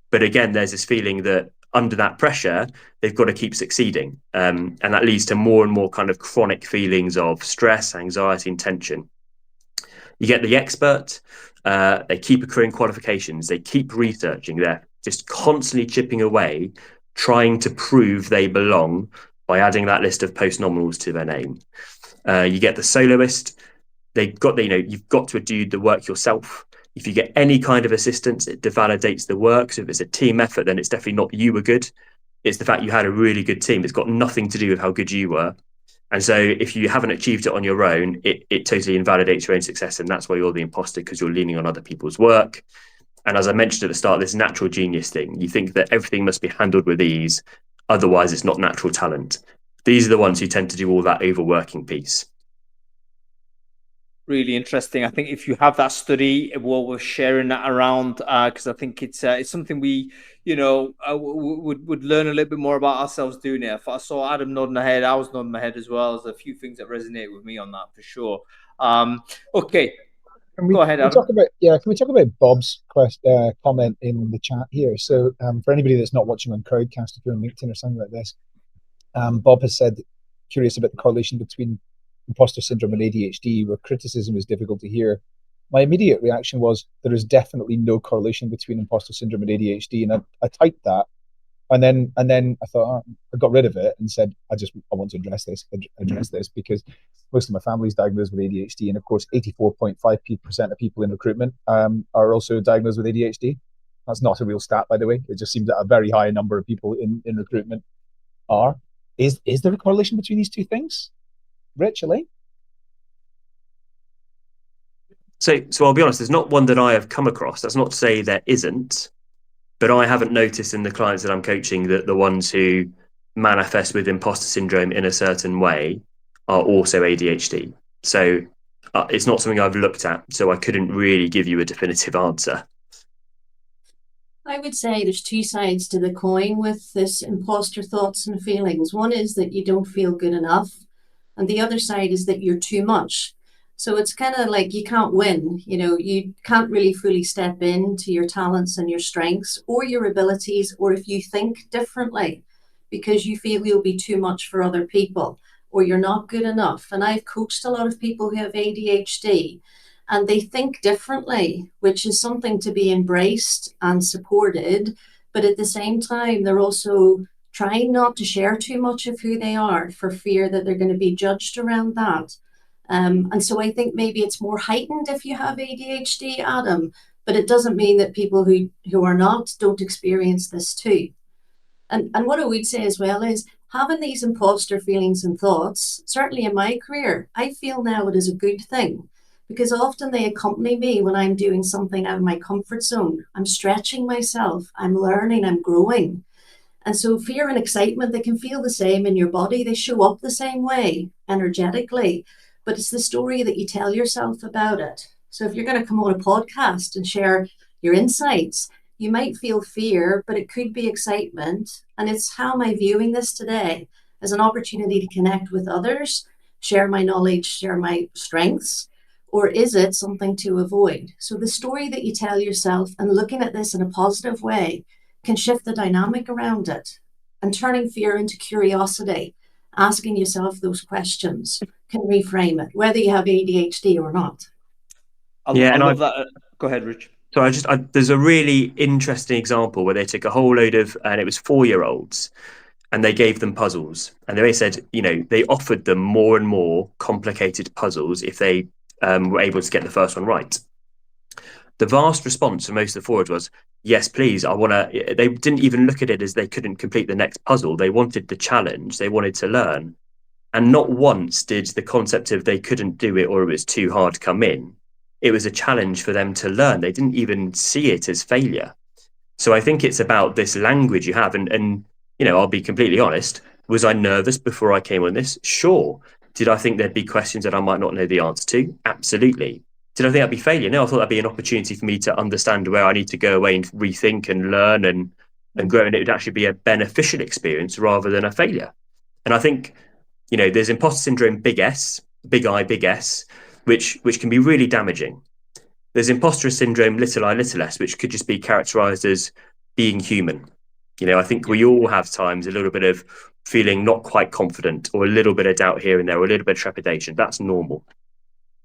[SPEAKER 3] But again, there's this feeling that under that pressure, they've got to keep succeeding. And that leads to more and more kind of chronic feelings of stress, anxiety, and tension. You get the expert. They keep accruing qualifications. They keep researching. They're just constantly chipping away, trying to prove they belong by adding that list of post-nominals to their name. You get the soloist. You've got to do the work yourself. If you get any kind of assistance, it devalidates the work. So if it's a team effort, then it's definitely not you were good. It's the fact you had a really good team. It's got nothing to do with how good you were. And so if you haven't achieved it on your own, it totally invalidates your own success. And that's why you're the imposter, because you're leaning on other people's work. And as I mentioned at the start, this natural genius thing, you think that everything must be handled with ease. Otherwise, it's not natural talent. These are the ones who tend to do all that overworking piece.
[SPEAKER 1] Really interesting. I think if you have that study, we're sharing that around because I think it's something we, would learn a little bit more about ourselves doing it. If I saw Adam nodding ahead, I was nodding my head as well. There's a few things that resonate with me on that for sure. Okay, go ahead, Adam.
[SPEAKER 2] Can we talk about Bob's comment in the chat here? So for anybody that's not watching on Crowdcast, if you're on LinkedIn or something like this, Bob has said, curious about the correlation between imposter syndrome and ADHD, where criticism is difficult to hear. My immediate reaction was there is definitely no correlation between imposter syndrome and ADHD, and I typed that, and then I thought I got rid of it and said I want to address this because most of my family's diagnosed with ADHD, and of course 84.5% of people in recruitment are also diagnosed with ADHD. That's not a real stat, by the way. It just seems that a very high number of people in recruitment are. Is there a correlation between these two things? Rich, Elaine?
[SPEAKER 3] So I'll be honest, there's not one that I have come across. That's not to say there isn't, but I haven't noticed in the clients that I'm coaching that the ones who manifest with imposter syndrome in a certain way are also ADHD. So it's not something I've looked at, so I couldn't really give you a definitive answer.
[SPEAKER 4] I would say there's two sides to the coin with this imposter thoughts and feelings. One is that you don't feel good enough, and the other side is that you're too much. So it's kind of like you can't win. You can't really fully step into your talents and your strengths or your abilities, or if you think differently, because you feel you'll be too much for other people or you're not good enough. And I've coached a lot of people who have ADHD, and they think differently, which is something to be embraced and supported. But at the same time, they're also trying not to share too much of who they are for fear that they're going to be judged around that. And so I think maybe it's more heightened if you have ADHD, Adam, but it doesn't mean that people who are not don't experience this too. And what I would say as well is having these imposter feelings and thoughts, certainly in my career, I feel now it is a good thing because often they accompany me when I'm doing something out of my comfort zone. I'm stretching myself, I'm learning, I'm growing. And so fear and excitement, they can feel the same in your body. They show up the same way energetically, but it's the story that you tell yourself about it. So if you're going to come on a podcast and share your insights, you might feel fear, but it could be excitement. And it's how am I viewing this today as an opportunity to connect with others, share my knowledge, share my strengths, or is it something to avoid? So the story that you tell yourself and looking at this in a positive way can shift the dynamic around it, and turning fear into curiosity, asking yourself those questions can reframe it, whether you have ADHD or not.
[SPEAKER 1] I love that. Go ahead, Rich.
[SPEAKER 3] So there's a really interesting example where they took a whole load of, and it was 4-year-olds, and they gave them puzzles, and they said, they offered them more and more complicated puzzles if they were able to get the first one right. The vast response from most of the 4-year-olds was, yes, please, I want to. They didn't even look at it as they couldn't complete the next puzzle. They wanted the challenge. They wanted to learn. And not once did the concept of they couldn't do it or it was too hard come in. It was a challenge for them to learn. They didn't even see it as failure. So I think it's about this language you have. And I'll be completely honest. Was I nervous before I came on this? Sure. Did I think there'd be questions that I might not know the answer to? Absolutely. Did I think that'd be failure? No, I thought that'd be an opportunity for me to understand where I need to go away and rethink and learn and grow. And it would actually be a beneficial experience rather than a failure. And I think, there's imposter syndrome, big S, big I, big S, which can be really damaging. There's imposter syndrome, little I, little s, which could just be characterized as being human. I think we all have times a little bit of feeling not quite confident or a little bit of doubt here and there or a little bit of trepidation. That's normal.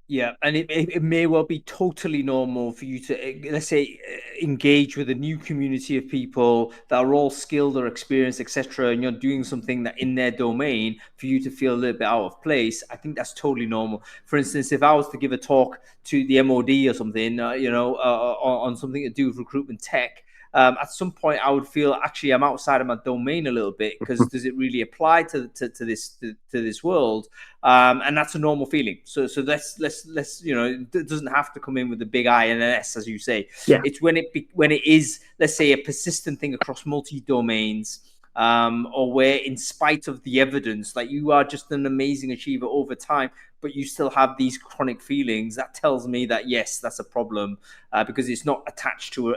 [SPEAKER 1] Yeah, and it may well be totally normal for you to, let's say, engage with a new community of people that are all skilled or experienced, etc., and you're doing something that in their domain for you to feel a little bit out of place. I think that's totally normal. For instance, if I was to give a talk to the MOD or something, on something to do with recruitment tech, at some point I would feel actually I'm outside of my domain a little bit because does it really apply to this world? And that's a normal feeling. So let's it doesn't have to come in with the big I and an S, as you say.
[SPEAKER 3] Yeah.
[SPEAKER 1] It's when it is, let's say, a persistent thing across multi domains or where in spite of the evidence, like you are just an amazing achiever over time, but you still have these chronic feelings, that tells me that yes, that's a problem, because it's not attached to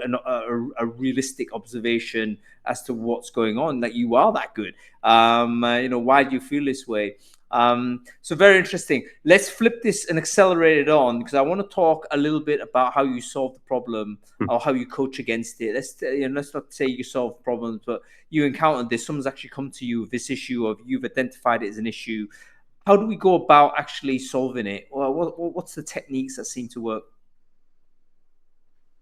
[SPEAKER 1] a realistic observation as to what's going on, that you are that good. Why do you feel this way? So very interesting. Let's flip this and accelerate it on, because I want to talk a little bit about how you solve the problem or how you coach against it. Let's not say you solve problems, but you encountered this. Someone's actually come to you with this issue, or you've identified it as an issue. How do we go about actually solving it? Well, what's the techniques that seem to work?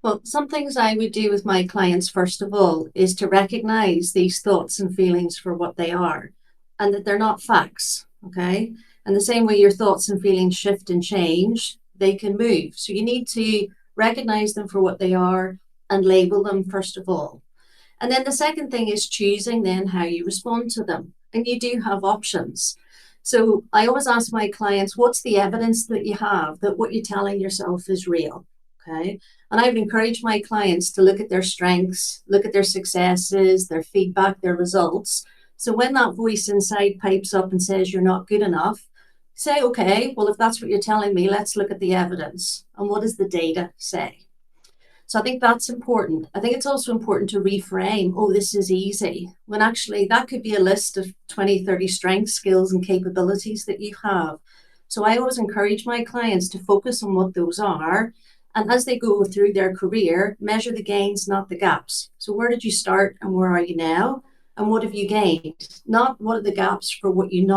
[SPEAKER 4] Well, some things I would do with my clients, first of all, is to recognize these thoughts and feelings for what they are, and that they're not facts. Okay. And the same way your thoughts and feelings shift and change, they can move. So you need to recognize them for what they are and label them, first of all. And then the second thing is choosing then how you respond to them. And you do have options. So I always ask my clients, what's the evidence that you have that what you're telling yourself is real? Okay. And I would encourage my clients to look at their strengths, look at their successes, their feedback, their results. So when that voice inside pipes up and says you're not good enough, say, okay, well, if that's what you're telling me, let's look at the evidence. And what does the data say? So I think that's important. I think it's also important to reframe, oh, this is easy, when actually that could be a list of 20, 30 strengths, skills, and capabilities that you have. So I always encourage my clients to focus on what those are. And as they go through their career, measure the gains, not the gaps. So where did you start and where are you now? And what have you gained? Not what are the gaps for what you're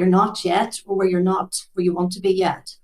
[SPEAKER 4] not yet, or where you're not where you want to be yet.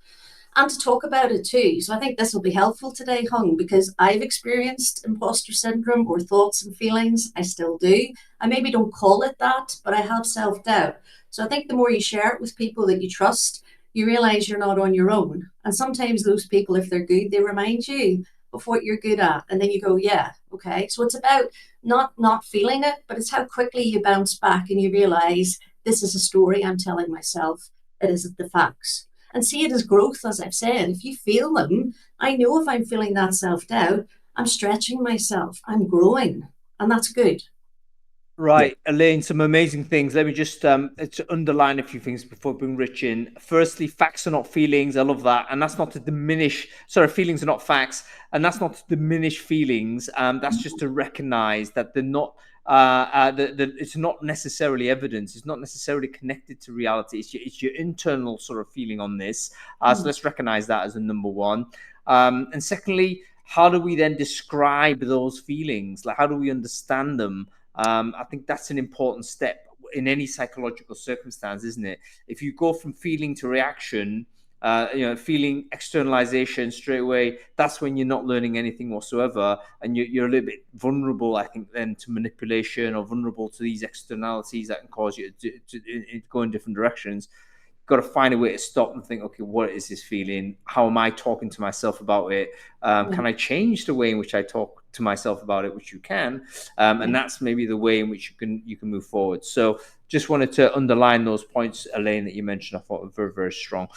[SPEAKER 4] And to talk about it too. So I think this will be helpful today, Hung, because I've experienced imposter syndrome or thoughts and feelings. I still do. I maybe don't call it that, but I have self-doubt. So I think the more you share it with people that you trust, you realize you're not on your own. And sometimes those people, if they're good, they remind you of what you're good at. And then you go, yeah, okay. So it's about not feeling it, but it's how quickly you bounce back and you realize this is a story I'm telling myself. It isn't the facts. And see it as growth, as I've said. If you feel them, I know if I'm feeling that self-doubt, I'm stretching myself, I'm growing, and that's good.
[SPEAKER 1] Right, Elaine, some amazing things. Let me just underline a few things before we bring Rich in. Firstly, facts are not feelings. I love that. And that's not to diminish, sorry, feelings are not facts. And that's not to diminish feelings. That's just to recognize that they're not, it's not necessarily evidence. It's not necessarily connected to reality. It's your internal sort of feeling on this. So let's recognize that as a number one. And secondly, how do we then describe those feelings? Like, how do we understand them? I think that's an important step in any psychological circumstance, isn't it? If you go from feeling to reaction, feeling externalization straight away, that's when you're not learning anything whatsoever. And you're a little bit vulnerable, I think, then to manipulation, or vulnerable to these externalities that can cause you to go in different directions. Got to find a way to stop and think, okay, what is this feeling? How am I talking to myself about it? Can I change the way in which I talk to myself about it, which you can? And that's maybe the way in which you can move forward. So just wanted to underline those points, Elaine, that you mentioned. I thought were very, very strong.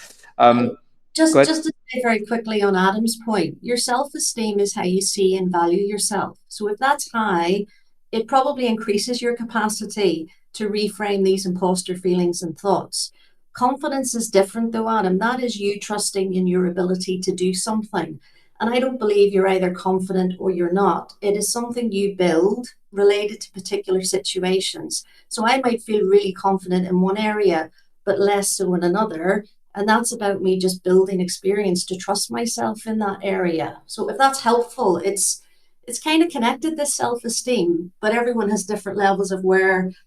[SPEAKER 4] Just to say very quickly on Adam's point, your self-esteem is how you see and value yourself. So if that's high, it probably increases your capacity to reframe these imposter feelings and thoughts. Confidence is different though, Adam. That is you trusting in your ability to do something. And I don't believe you're either confident or you're not. It is something you build related to particular situations. So I might feel really confident in one area, but less so in another. And that's about me just building experience to trust myself in that area. So if that's helpful, it's kind of connected, this self-esteem, but everyone has different levels of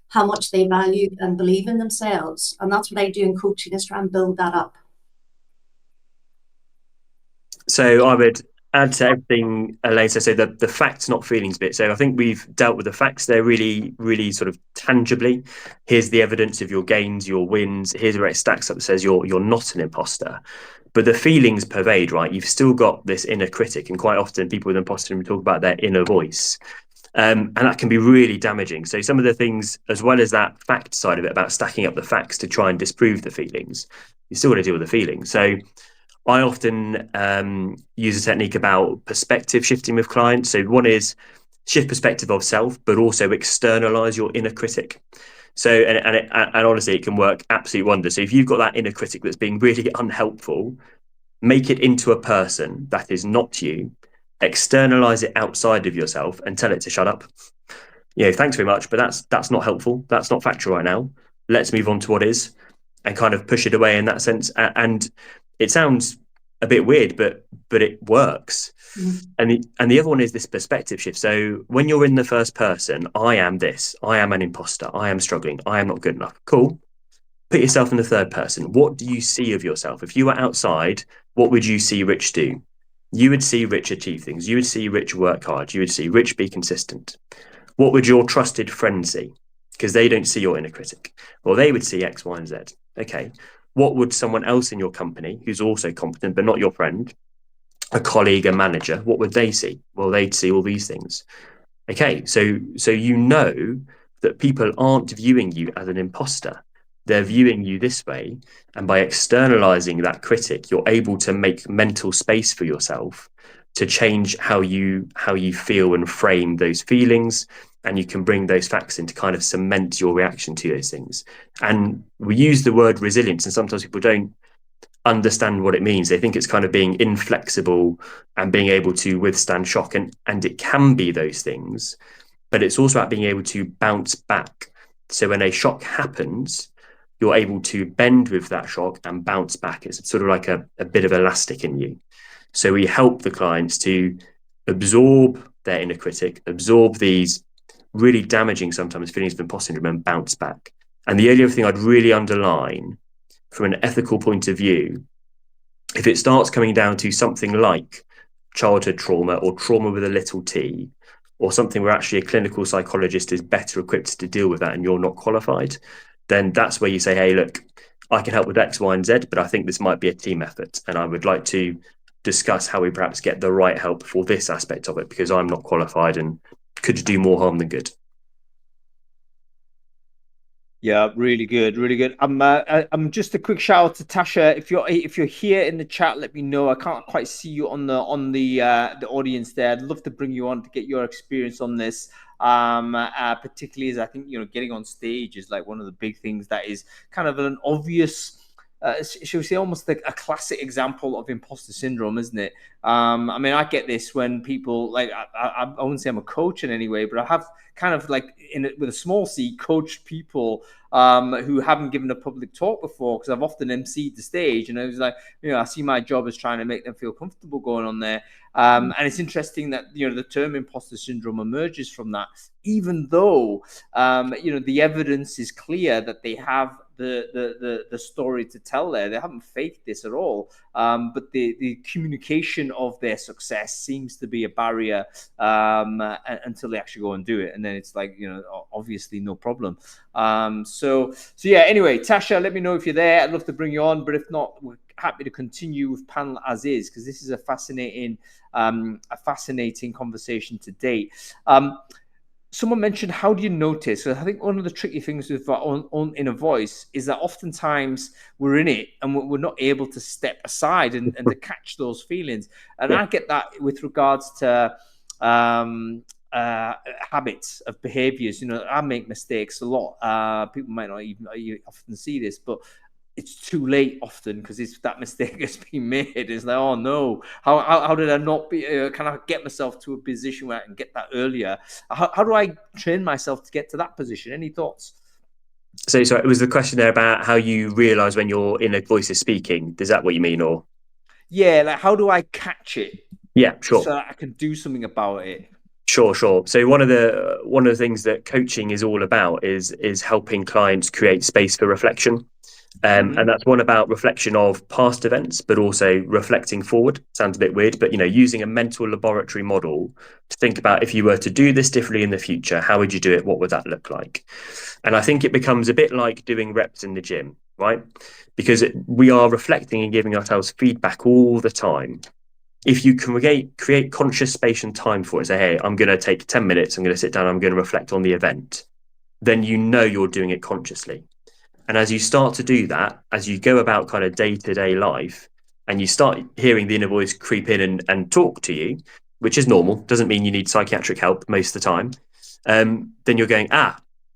[SPEAKER 4] how much they value and believe in themselves. And that's what I do in coaching, is try and build that up.
[SPEAKER 3] So I would add to everything Elaine said, so the facts, not feelings bit. So I think we've dealt with the facts there really, really sort of tangibly. Here's the evidence of your gains, your wins. Here's where it stacks up that says you're not an imposter. But the feelings pervade, right? You've still got this inner critic, and quite often people with imposter syndrome talk about their inner voice. And that can be really damaging. So some of the things, as well as that fact side of it, about stacking up the facts to try and disprove the feelings, you still got to deal with the feelings. So I often use a technique about perspective shifting with clients. So one is, shift perspective of self, but also externalize your inner critic. So, and honestly, it can work absolute wonders. So if you've got that inner critic that's being really unhelpful, make it into a person that is not you, externalize it outside of yourself and tell it to shut up. Thanks very much, but that's not helpful. That's not factual right now. Let's move on to what is, and kind of push it away in that sense. And it sounds a bit weird, but it works. And the other one is this perspective shift. So when you're in the first person, I am this, I am an imposter, I am struggling, I am not good enough. Cool. Put yourself in the third person. What do you see of yourself? If you were outside, what would you see Rich do? You would see Rich achieve things. You would see Rich work hard. You would see Rich be consistent. What would your trusted friend see? Because they don't see your inner critic. Well, they would see X, Y, and Z. Okay. What would someone else in your company who's also competent, but not your friend, a colleague, a manager, what would they see? Well, they'd see all these things. Okay, so you know that people aren't viewing you as an imposter. They're viewing you this way. And by externalizing that critic, you're able to make mental space for yourself to change how you feel and frame those feelings. And you can bring those facts in to kind of cement your reaction to those things. And we use the word resilience, and sometimes people don't understand what it means. They think it's kind of being inflexible and being able to withstand shock, and it can be those things, but it's also about being able to bounce back. So when a shock happens, you're able to bend with that shock and bounce back. It's sort of like a bit of elastic in you. So we help the clients to absorb their inner critic, absorb these really damaging sometimes feelings of imposter syndrome, and bounce back. And the only other thing I'd really underline from an ethical point of view, if it starts coming down to something like childhood trauma or trauma with a little t, or something where actually a clinical psychologist is better equipped to deal with that and you're not qualified, then that's where you say, hey, look, I can help with X, Y, and Z, but I think this might be a team effort. And I would like to discuss how we perhaps get the right help for this aspect of it, because I'm not qualified and could do more harm than good.
[SPEAKER 1] Yeah, really good, really good. I'm just a quick shout out to Tasha. If you're here in the chat, let me know. I can't quite see you on the audience there. I'd love to bring you on to get your experience on this. Particularly as I think getting on stage is like one of the big things that is kind of an obvious. Shall we say, almost like a classic example of imposter syndrome, isn't it? I mean, I get this when people like I wouldn't say I'm a coach in any way, but I have kind of like with a small c coached people who haven't given a public talk before, because I've often emceed the stage, and I was like, I see my job as trying to make them feel comfortable going on there. And it's interesting that the term imposter syndrome emerges from that, even though the evidence is clear that they have the story to tell there. They haven't faked this at all, but the communication of their success seems to be a barrier until they actually go and do it, and then it's like obviously no problem. So yeah. Anyway, Tasha, let me know if you're there. I'd love to bring you on, but if not, we're happy to continue with panel as is, because this is a fascinating conversation to date. Someone mentioned, how do you notice? So I think one of the tricky things with our own inner voice is that oftentimes we're in it and we're not able to step aside and to catch those feelings. And yeah. I get that with regards to habits of behaviors. I make mistakes a lot. People might not even often see this, but it's too late often, because it's that mistake has been made. It's like, oh no, how did I not be? Can I get myself to a position where I can get that earlier? How do I train myself to get to that position? Any thoughts?
[SPEAKER 3] So it was the question there about how you realize when your inner voice is speaking. Is that what you mean, or?
[SPEAKER 1] Yeah, like how do I catch it?
[SPEAKER 3] Yeah, sure.
[SPEAKER 1] So that I can do something about it.
[SPEAKER 3] Sure. So one of the things that coaching is all about is helping clients create space for reflection. And that's one about reflection of past events, but also reflecting forward. Sounds a bit weird, but using a mental laboratory model to think about, if you were to do this differently in the future, how would you do it? What would that look like? And I think it becomes a bit like doing reps in the gym, right? Because we are reflecting and giving ourselves feedback all the time. If you create conscious space and time for it, say, hey, I'm going to take 10 minutes, I'm going to sit down, I'm going to reflect on the event, then you're doing it consciously. And as you start to do that, as you go about kind of day-to-day life, and you start hearing the inner voice creep in and talk to you, which is normal, doesn't mean you need psychiatric help most of the time, then you're going,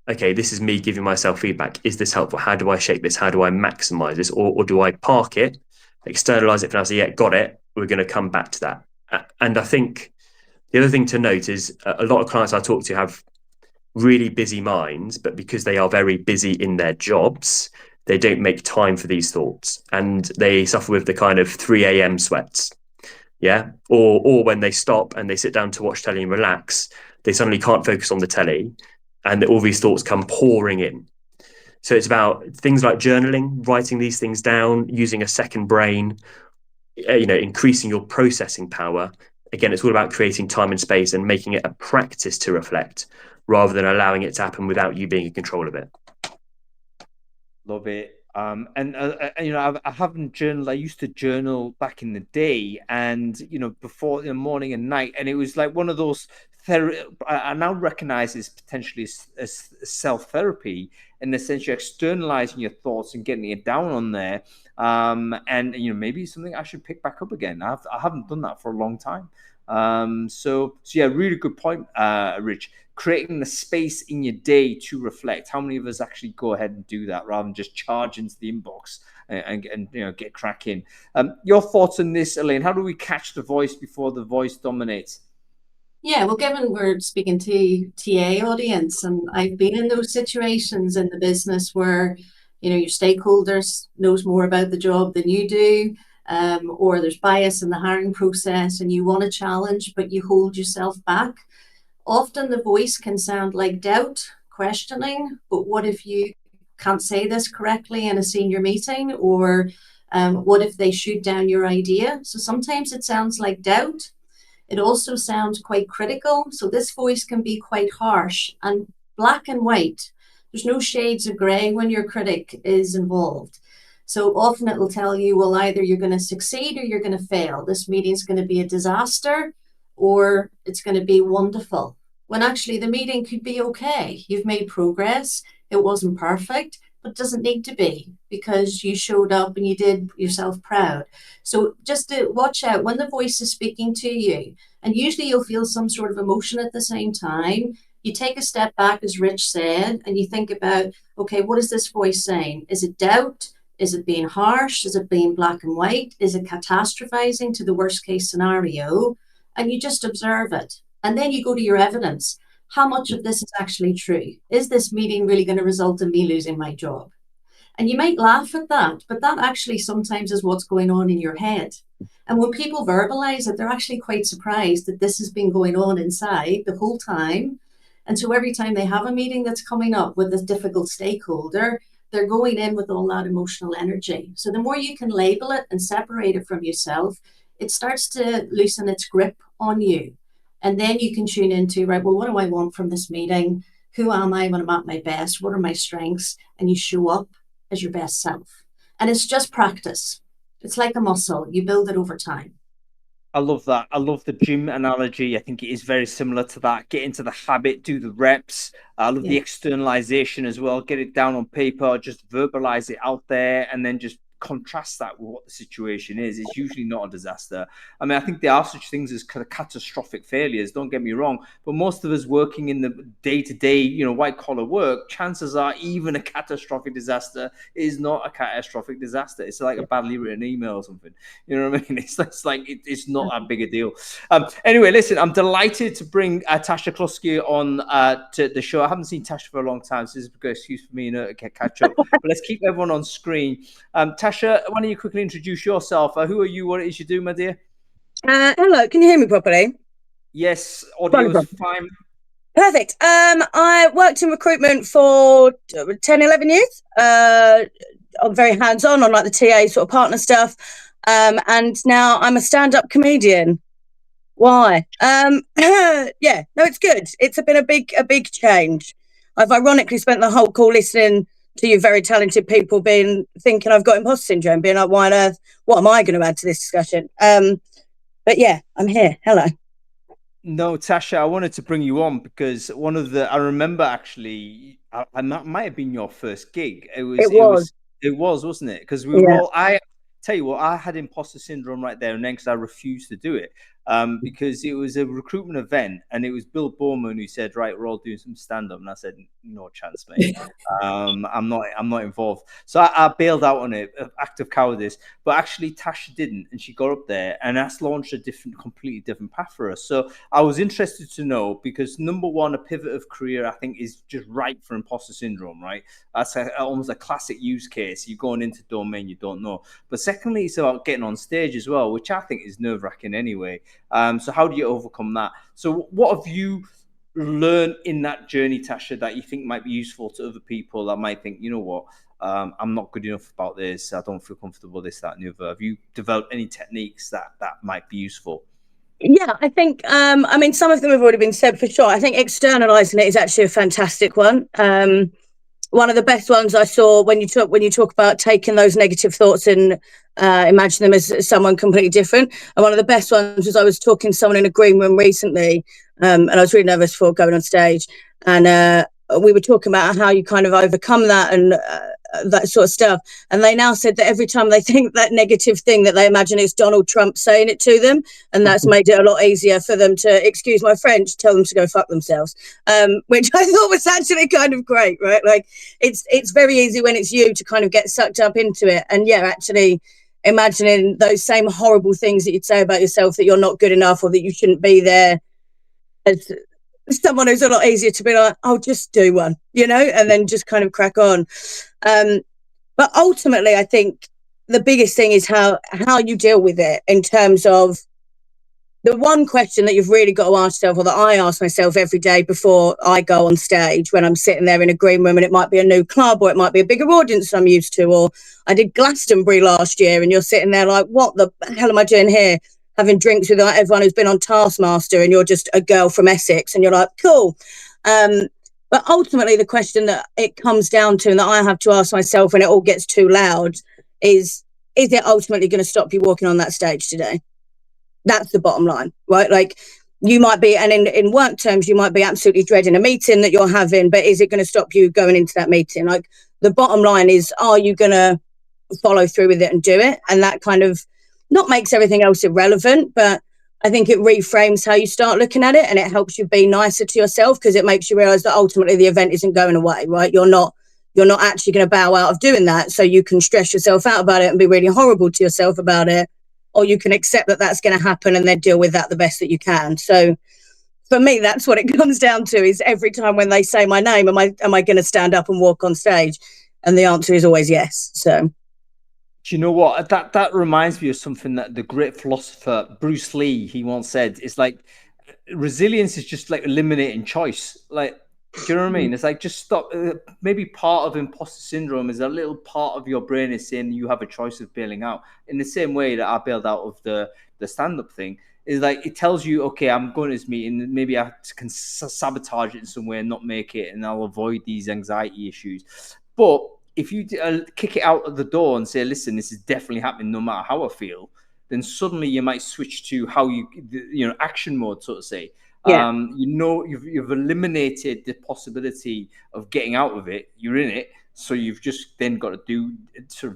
[SPEAKER 3] okay, this is me giving myself feedback. Is this helpful? How do I shape this? How do I maximize this? Or do I park it, externalize it for now, say, yeah, got it. We're going to come back to that. And I think the other thing to note is a lot of clients I talk to have really busy minds, but because they are very busy in their jobs, they don't make time for these thoughts, and they suffer with the kind of 3 a.m. sweats. Yeah. Or when they stop and they sit down to watch telly and relax, they suddenly can't focus on the telly and all these thoughts come pouring in. So it's about things like journaling, writing these things down, using a second brain, increasing your processing power. Again, it's all about creating time and space and making it a practice to reflect rather than allowing it to happen without you being in control of it.
[SPEAKER 1] Love it. I haven't journaled. I used to journal back in the day, and before, in the morning and night, and it was like one of those I now recognize as potentially as self-therapy, in the sense you're externalizing your thoughts and getting it down on there. And maybe something I should pick back up again. I haven't done that for a long time. So yeah, really good point, Rich. Creating the space in your day to reflect. How many of us actually go ahead and do that rather than just charge into the inbox and get cracking? Your thoughts on this, Elaine? How do we catch the voice before the voice dominates?
[SPEAKER 4] Yeah, well, given we're speaking to TA audience, and I've been in those situations in the business where your stakeholders knows more about the job than you do, or there's bias in the hiring process, and you want a challenge but you hold yourself back. Often the voice can sound like doubt, questioning, but what if you can't say this correctly in a senior meeting? Or what if they shoot down your idea? So sometimes it sounds like doubt. It also sounds quite critical. So this voice can be quite harsh and black and white. There's no shades of gray when your critic is involved. So often it will tell you, well, either you're going to succeed or you're going to fail. This meeting is going to be a disaster or it's going to be wonderful. When actually the meeting could be okay. You've made progress. It wasn't perfect, but it doesn't need to be, because you showed up and you did yourself proud. So just to watch out when the voice is speaking to you, and usually you'll feel some sort of emotion at the same time. You take a step back, as Rich said, and you think about, okay, what is this voice saying? Is it doubt? Is it being harsh? Is it being black and white? Is it catastrophizing to the worst case scenario? And you just observe it. And then you go to your evidence. How much of this is actually true? Is this meeting really going to result in me losing my job? And you might laugh at that, but that actually sometimes is what's going on in your head. And when people verbalize it, they're actually quite surprised that this has been going on inside the whole time. And so every time they have a meeting that's coming up with a difficult stakeholder, they're going in with all that emotional energy. So the more you can label it and separate it from yourself, it starts to loosen its grip on you. And then you can tune into, right, well, what do I want from this meeting? Who am I when I'm at my best? What are my strengths? And you show up as your best self. And it's just practice. It's like a muscle. You build it over time.
[SPEAKER 1] I love that. I love the gym analogy. I think it is very similar to that. Get into the habit, do the reps. I love the externalization as well. Get it down on paper, just verbalize it out there, and then just contrast that with what the situation is. It's usually not a disaster. I mean, I think there are such things as kind of catastrophic failures, don't get me wrong, but most of us working in the day-to-day, white collar work, chances are even a catastrophic disaster is not a catastrophic disaster. It's like a badly written email or something. You know what I mean? It's not that big a deal. Anyway, listen, I'm delighted to bring Tasha Kluski on to the show. I haven't seen Tasha for a long time, so this is a good excuse for me to catch up. But let's keep everyone on screen. Tasha, why don't you quickly introduce yourself? Who are you? What it is you do, my dear?
[SPEAKER 5] Hello, can you hear me properly?
[SPEAKER 1] Yes, audio is fine.
[SPEAKER 5] Perfect. I worked in recruitment for 10, 11 years. I'm very hands-on on like the TA sort of partner stuff. And now I'm a stand-up comedian. Why? Yeah, no, it's good. It's been a big change. I've ironically spent the whole call listening to you very talented people thinking I've got imposter syndrome, being like, why on earth, what am I going to add to this discussion? But yeah, I'm here. Hello.
[SPEAKER 1] No, Tasha, I wanted to bring you on because I remember actually, I might have been your first gig. It was, wasn't it? Because we were all, I tell you what, I had imposter syndrome right there and then because I refused to do it. because it was a recruitment event, and it was Bill Bowman who said, "Right, we're all doing some stand-up," and I said, "No chance, mate. I'm not involved." So I bailed out on it, act of cowardice. But actually, Tasha didn't, and she got up there, and that's launched a completely different path for us. So I was interested to know, because number one, a pivot of career, I think, is just ripe for imposter syndrome, right? That's almost a classic use case. You're going into a domain you don't know. But secondly, it's about getting on stage as well, which I think is nerve-wracking anyway. So how do you overcome that? So what have you learned in that journey, Tasha, that you think might be useful to other people that might think, you know what, I'm not good enough about this, I don't feel comfortable, this, that, and the other? Have you developed any techniques that might be useful?
[SPEAKER 5] Yeah, I think, I mean, some of them have already been said for sure. I think externalizing it is actually a fantastic one. One of the best ones I saw, when you talk about taking those negative thoughts and imagine them as someone completely different. And one of the best ones was, I was talking to someone in a green room recently, and I was really nervous before going on stage. And we were talking about how you kind of overcome that and that sort of stuff. And they now said that every time they think that negative thing, that they imagine it's Donald Trump saying it to them. And that's made it a lot easier for them to, excuse my French, tell them to go fuck themselves, which I thought was actually kind of great, right? Like, it's very easy when it's you to kind of get sucked up into it. And yeah, actually imagining those same horrible things that you'd say about yourself, that you're not good enough or that you shouldn't be there, as someone who's a lot easier to be like, I'll just do one, and then just kind of crack on. But ultimately, I think the biggest thing is how you deal with it, in terms of the one question that you've really got to ask yourself, or that I ask myself every day before I go on stage, when I'm sitting there in a green room, and it might be a new club, or it might be a bigger audience I'm used to, or I did Glastonbury last year, and you're sitting there like, what the hell am I doing here? Having drinks with everyone who's been on Taskmaster, and you're just a girl from Essex, and you're like, cool. But ultimately, the question that it comes down to, and that I have to ask myself when it all gets too loud, is it ultimately going to stop you walking on that stage today? That's the bottom line, right? Like, you might be, and in work terms, you might be absolutely dreading a meeting that you're having, but is it going to stop you going into that meeting? Like, the bottom line is, are you going to follow through with it and do it? And that kind of not makes everything else irrelevant, but I think it reframes how you start looking at it, and it helps you be nicer to yourself, because it makes you realize that ultimately the event isn't going away, right? You're not actually going to bow out of doing that. So you can stress yourself out about it and be really horrible to yourself about it, or you can accept that that's going to happen and then deal with that the best that you can. So for me, that's what it comes down to, is every time when they say my name, am I going to stand up and walk on stage? And the answer is always yes. So.
[SPEAKER 1] Do you know what? That reminds me of something that the great philosopher Bruce Lee, he once said. It's like, resilience is just like eliminating choice. Like, do you know what I mean? It's like, just stop. Maybe part of imposter syndrome is a little part of your brain is saying you have a choice of bailing out. In the same way that I bailed out of the stand-up thing, is like, it tells you, okay, I'm going to this meeting, maybe I can sabotage it in some way and not make it, and I'll avoid these anxiety issues. But if you kick it out of the door and say, listen, this is definitely happening no matter how I feel, then suddenly you might switch to how action mode, so to say.
[SPEAKER 5] Yeah.
[SPEAKER 1] You've eliminated the possibility of getting out of it. You're in it. So you've just then got to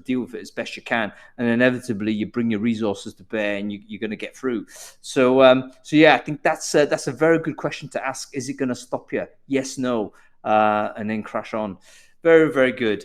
[SPEAKER 1] deal with it as best you can. And inevitably you bring your resources to bear, and you're going to get through. So yeah, I think that's a very good question to ask. Is it going to stop you? Yes, no, and then crash on. Very, very good.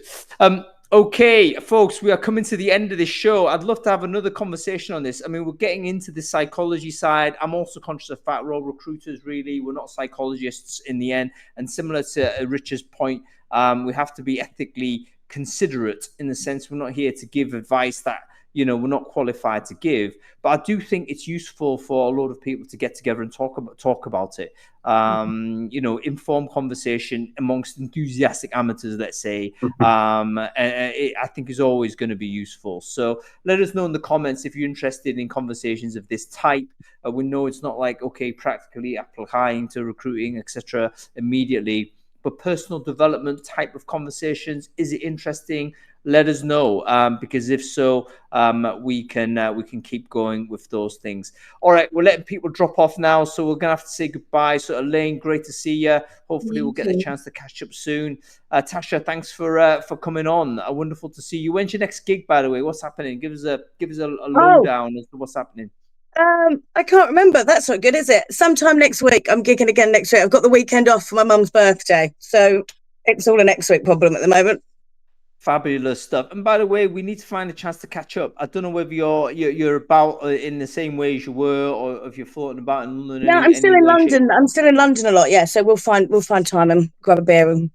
[SPEAKER 1] Okay, folks, we are coming to the end of this show. I'd love to have another conversation on this. I mean, we're getting into the psychology side. I'm also conscious of the fact we're all recruiters, really. We're not psychologists in the end. And similar to Richard's point, we have to be ethically considerate, in the sense we're not here to give advice that we're not qualified to give. But I do think it's useful for a lot of people to get together and talk about it. Informed conversation amongst enthusiastic amateurs, let's say, I think is always going to be useful. So let us know in the comments if you're interested in conversations of this type. We know it's not like, okay, practically applying to recruiting, etc. immediately, but personal development type of conversations. Is it interesting? Let us know, because if so, we can keep going with those things. All right, we're letting people drop off now, so we're gonna have to say goodbye. So Elaine, great to see you. Hopefully, we'll get the chance to catch up soon. Tasha, thanks for coming on. Wonderful to see you. When's your next gig, by the way? What's happening? Give us a lowdown as to what's happening.
[SPEAKER 5] I can't remember. That's not good, is it? Sometime next week. I'm gigging again next week. I've got the weekend off for my mum's birthday, so it's all a next week problem at the moment.
[SPEAKER 1] Fabulous stuff. And by the way, we need to find a chance to catch up. I don't know whether you're about in the same way as you were, or if you're floating about in London.
[SPEAKER 5] No, I'm still in London. I'm still in London a lot. Yeah, so we'll find time and grab a beer and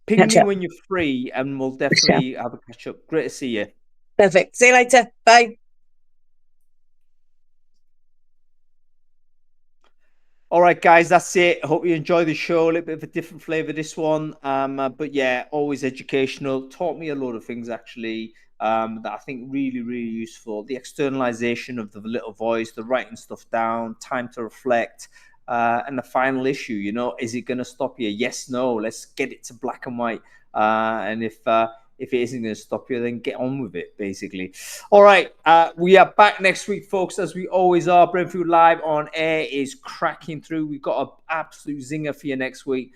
[SPEAKER 1] ping
[SPEAKER 5] catch
[SPEAKER 1] me
[SPEAKER 5] up
[SPEAKER 1] when you're free, and we'll definitely have a catch up. Great to see you.
[SPEAKER 5] Perfect. See you later. Bye.
[SPEAKER 1] All right, guys, that's it. I hope you enjoy the show. A little bit of a different flavor, this one. But yeah, always educational. Taught me a lot of things, actually, that I think really, really useful. The externalization of the little voice, the writing stuff down, time to reflect. And the final issue, you know, is it going to stop you? Yes, no. Let's get it to black and white. And if it isn't going to stop you, then get on with it, basically. All right. We are back next week, folks, as we always are. Brainfood Live on air is cracking through. We've got an absolute zinger for you next week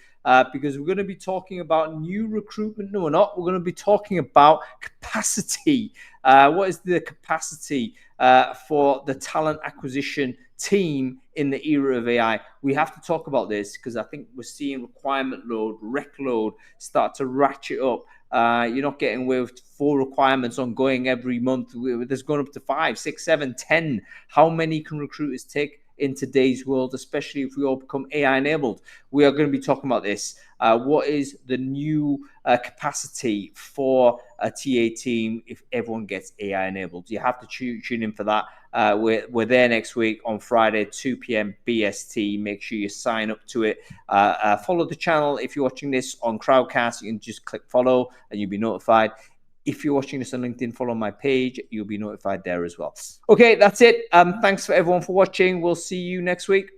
[SPEAKER 1] because we're going to be talking about new recruitment. No, we're not. We're going to be talking about capacity. What is the capacity for the talent acquisition team in the era of AI? We have to talk about this because I think we're seeing requirement load, rec load start to ratchet up. You're not getting away with 4 requirements ongoing every month. There's going up to 5, 6, 7, 10. How many can recruiters take in today's world, especially if we all become AI enabled? We are going to be talking about this. What is the new capacity for a TA team if everyone gets AI enabled? You have to tune in for that. We're there next week on Friday, 2 p.m. BST. Make sure you sign up to it. Follow the channel. If you're watching this on Crowdcast, you can just click follow and you'll be notified. If you're watching this on LinkedIn, follow my page. You'll be notified there as well. Okay, that's it. Thanks for everyone for watching. We'll see you next week.